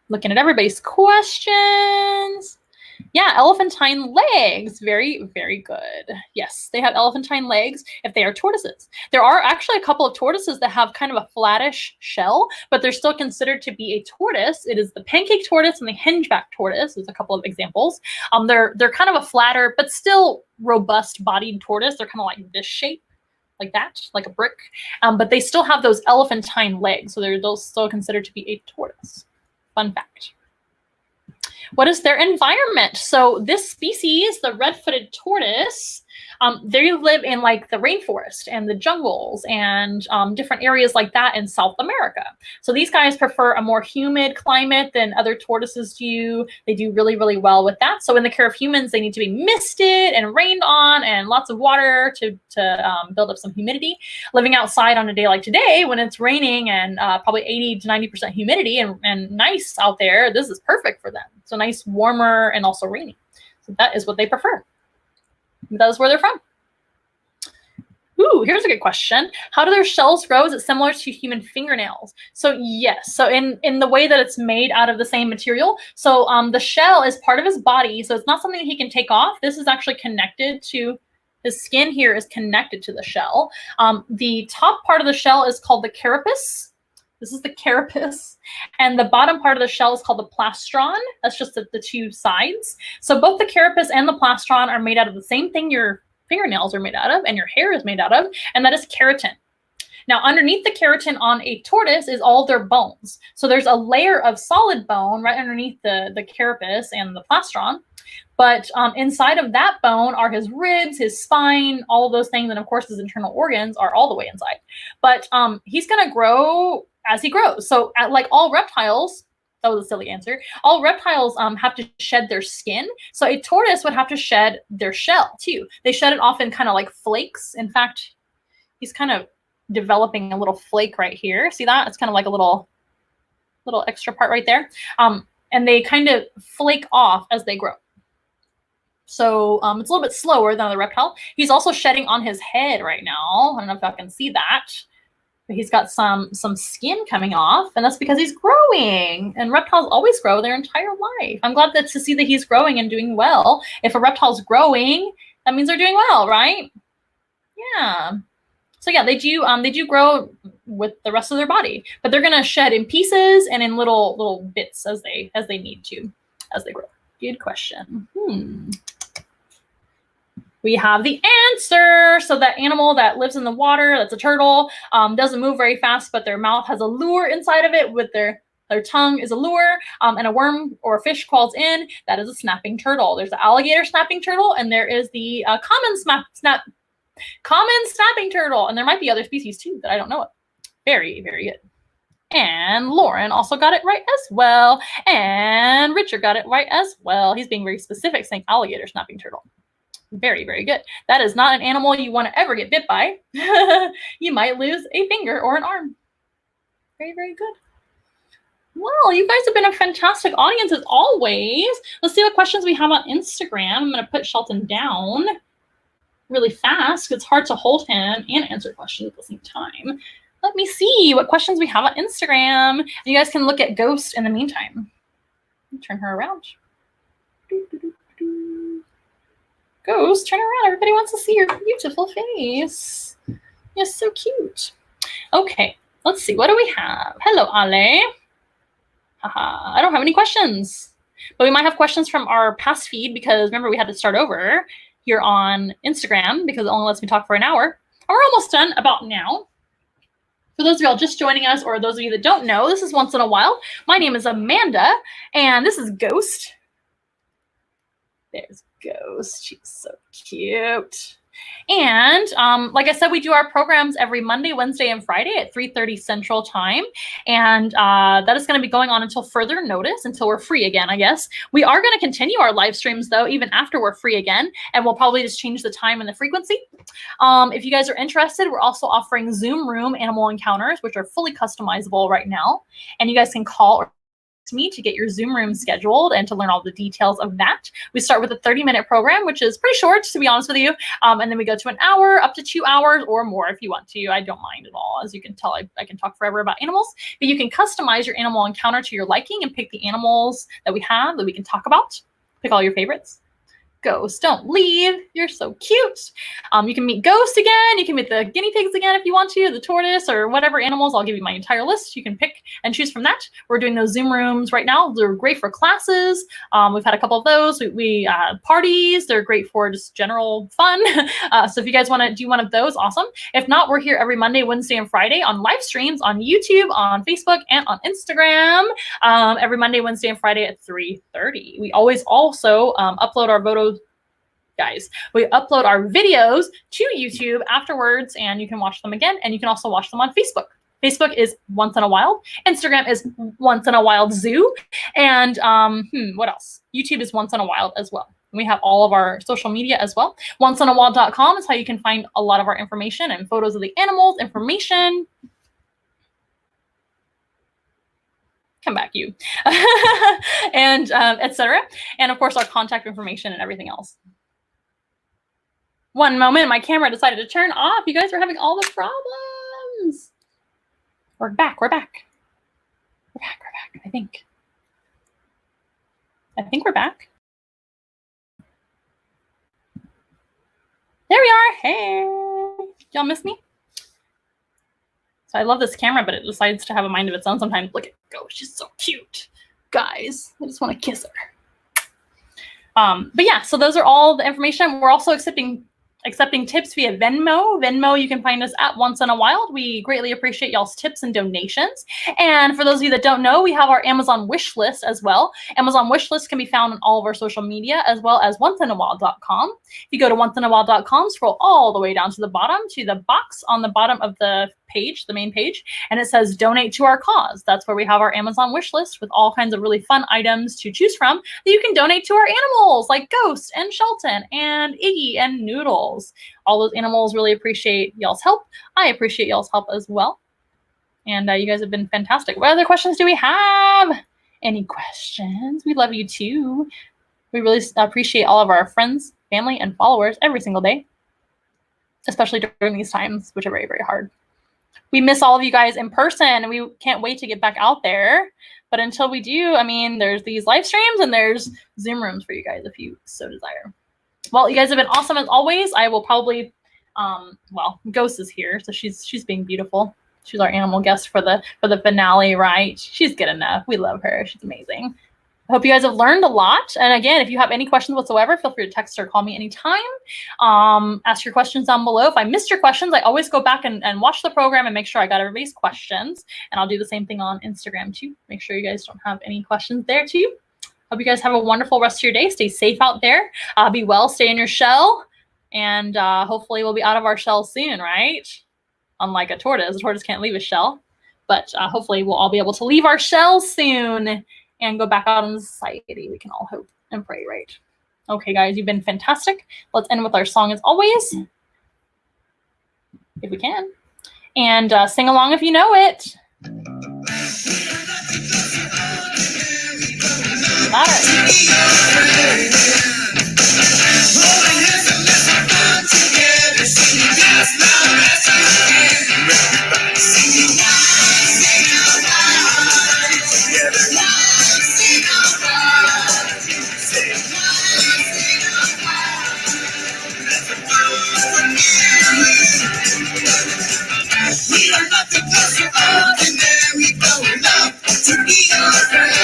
Looking at everybody's questions. Yeah, elephantine legs. Very, very good. Yes, they have elephantine legs if they are tortoises. There are actually a couple of tortoises that have kind of a flattish shell, but they're still considered to be a tortoise. It is the pancake tortoise and the hingeback tortoise. There's a couple of examples. They're kind of a flatter, but still robust-bodied tortoise. They're kind of like this shape. Like that, like a brick, but they still have those elephantine legs, so they're still considered to be a tortoise. Fun fact. What is their environment? So this species, the red-footed tortoise, they live in like the rainforest and the jungles and different areas like that in South America. So these guys prefer a more humid climate than other tortoises do. They do really, really well with that. So in the care of humans, they need to be misted and rained on and lots of water to build up some humidity. Living outside on a day like today when it's raining and probably 80 to 90% humidity and nice out there, this is perfect for them. So nice, warmer, and also rainy. So that is what they prefer. That is where they're from. Ooh, here's a good question. How do their shells grow? Is it similar to human fingernails? So yes. So in the way that it's made out of the same material. So the shell is part of his body. So it's not something he can take off. This is actually connected to his skin here is connected to the shell. The top part of the shell is called the carapace. This is the carapace. And the bottom part of the shell is called the plastron. That's just the two sides. So both the carapace and the plastron are made out of the same thing your fingernails are made out of and your hair is made out of, and that is keratin. Now, underneath the keratin on a tortoise is all their bones. So there's a layer of solid bone right underneath the carapace and the plastron. But inside of that bone are his ribs, his spine, all of those things. And of course, his internal organs are all the way inside. But he's going to grow as he grows. So like all reptiles, that was a silly answer. All reptiles have to shed their skin. So a tortoise would have to shed their shell too. They shed it off in kind of like flakes. In fact, he's kind of developing a little flake right here. See that? It's kind of like a little extra part right there. And they kind of flake off as they grow. So it's a little bit slower than the reptile. He's also shedding on his head right now. I don't know if y'all can see that. But he's got some skin coming off, and that's because he's growing. And reptiles always grow their entire life. I'm glad to see that he's growing and doing well. If a reptile's growing, that means they're doing well, right? Yeah. So yeah, they do grow with the rest of their body, but they're gonna shed in pieces and in little bits as they need to as they grow. Good question. We have the answer. So that animal that lives in the water, that's a turtle, doesn't move very fast, but their mouth has a lure inside of it with their tongue is a lure, and a worm or a fish crawls in. That is a snapping turtle. There's the alligator snapping turtle, and there is the common snapping turtle. And there might be other species too that I don't know of. Very, very good. And Lauren also got it right as well. And Richard got it right as well. He's being very specific, saying alligator snapping turtle. Very, very good. That is not an animal you want to ever get bit by. You might lose a finger or an arm. Very, very good. Well, you guys have been a fantastic audience as always. Let's see what questions we have on Instagram. I'm going to put Shelton down really fast. It's hard to hold him and answer questions at the same time. Let me see what questions we have on Instagram. You guys can look at Ghost in the meantime. Turn her around. Ghost, turn around. Everybody wants to see your beautiful face. You're so cute. Okay, let's see. What do we have? Hello, Ale. Haha, I don't have any questions. But we might have questions from our past feed because remember we had to start over here on Instagram because it only lets me talk for an hour. And we're almost done about now. For those of y'all just joining us or those of you that don't know, this is Once in a While. My name is Amanda and this is Ghost. There's Ghost. She's so cute. And like I said, we do our programs every Monday, Wednesday, and Friday at 3:30 Central Time. And that is going to be going on until further notice, until we're free again, I guess. We are going to continue our live streams, though, even after we're free again. And we'll probably just change the time and the frequency. If you guys are interested, we're also offering Zoom Room animal encounters, which are fully customizable right now. And you guys can call or me to get your Zoom room scheduled and to learn all the details of that. We start with a 30-minute program, which is pretty short, to be honest with you. And then we go to an hour, up to 2 hours or more if you want to. I don't mind at all. As you can tell, I can talk forever about animals, but you can customize your animal encounter to your liking and pick the animals that we have that we can talk about. Pick all your favorites. Ghost, don't leave. You're so cute. You can meet Ghost again. You can meet the guinea pigs again if you want to, the tortoise or whatever animals. I'll give you my entire list. You can pick and choose from that. We're doing those Zoom rooms right now. They're great for classes. We've had a couple of those. We parties. They're great for just general fun. So if you guys want to do one of those, awesome. If not, we're here every Monday, Wednesday, and Friday on live streams on YouTube, on Facebook, and on Instagram. Every Monday, Wednesday, and Friday at 3:30. We always also upload our photos. Guys, we upload our videos to YouTube afterwards and you can watch them again and you can also watch them on Facebook. Facebook is Once in a Wild. Instagram is Once in a Wild Zoo. And what else? YouTube is Once in a Wild as well. We have all of our social media as well. OnceInAWild.com is how you can find a lot of our information and photos of the animals, information. Come back, you. And etc. And of course, our contact information and everything else. One moment, my camera decided to turn off. You guys are having all the problems. We're back. We're back. We're back. We're back. I think we're back. There we are. Hey, y'all miss me? So I love this camera, but it decides to have a mind of its own sometimes. Look at Go. She's so cute. Guys, I just want to kiss her. But yeah, so those are all the information. We're also accepting tips via Venmo. Venmo, you can find us at Once in a Wild. We greatly appreciate y'all's tips and donations. And for those of you that don't know, we have our Amazon wish list as well. Amazon wish list can be found on all of our social media as well as onceinawild.com. If you go to onceinawild.com, scroll all the way down to the bottom to the box on the bottom of the page, the main page, and it says donate to our cause. That's where we have our Amazon wish list with all kinds of really fun items to choose from that you can donate to our animals like Ghost and Shelton and Iggy and Noodles. All those animals really appreciate y'all's help. I appreciate y'all's help as well. And you guys have been fantastic. What other questions do we have? Any questions? We love you too. We really appreciate all of our friends, family, and followers every single day, especially during these times, which are very, very hard. We miss all of you guys in person, and we can't wait to get back out there. But until we do, I mean, there's these live streams and there's Zoom rooms for you guys if you so desire. Well, you guys have been awesome as always. I will probably, well, Ghost is here, so she's being beautiful. She's our animal guest for the finale, right? She's good enough. We love her. She's amazing. I hope you guys have learned a lot. And again, if you have any questions whatsoever, feel free to text or call me anytime. Ask your questions down below. If I missed your questions, I always go back and watch the program and make sure I got everybody's questions. And I'll do the same thing on Instagram too. Make sure you guys don't have any questions there too. Hope you guys have a wonderful rest of your day. Stay safe out there. Be well. Stay in your shell. And hopefully we'll be out of our shell soon, right? Unlike a tortoise can't leave a shell. But hopefully we'll all be able to leave our shells soon and go back out in society. We can all hope and pray, right? Okay, guys, you've been fantastic. Let's end with our song as always, if we can. And sing along if you know it. Got it. We are not the close of ordinary, going up to be your friend.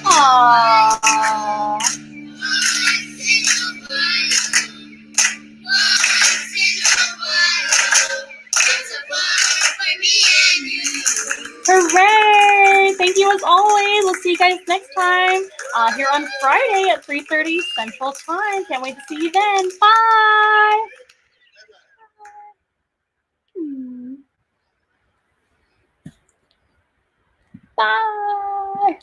Aww. Hooray! Thank you as always. We'll see you guys next time here on Friday at 3:30 Central Time. Can't wait to see you then. Bye! Bye!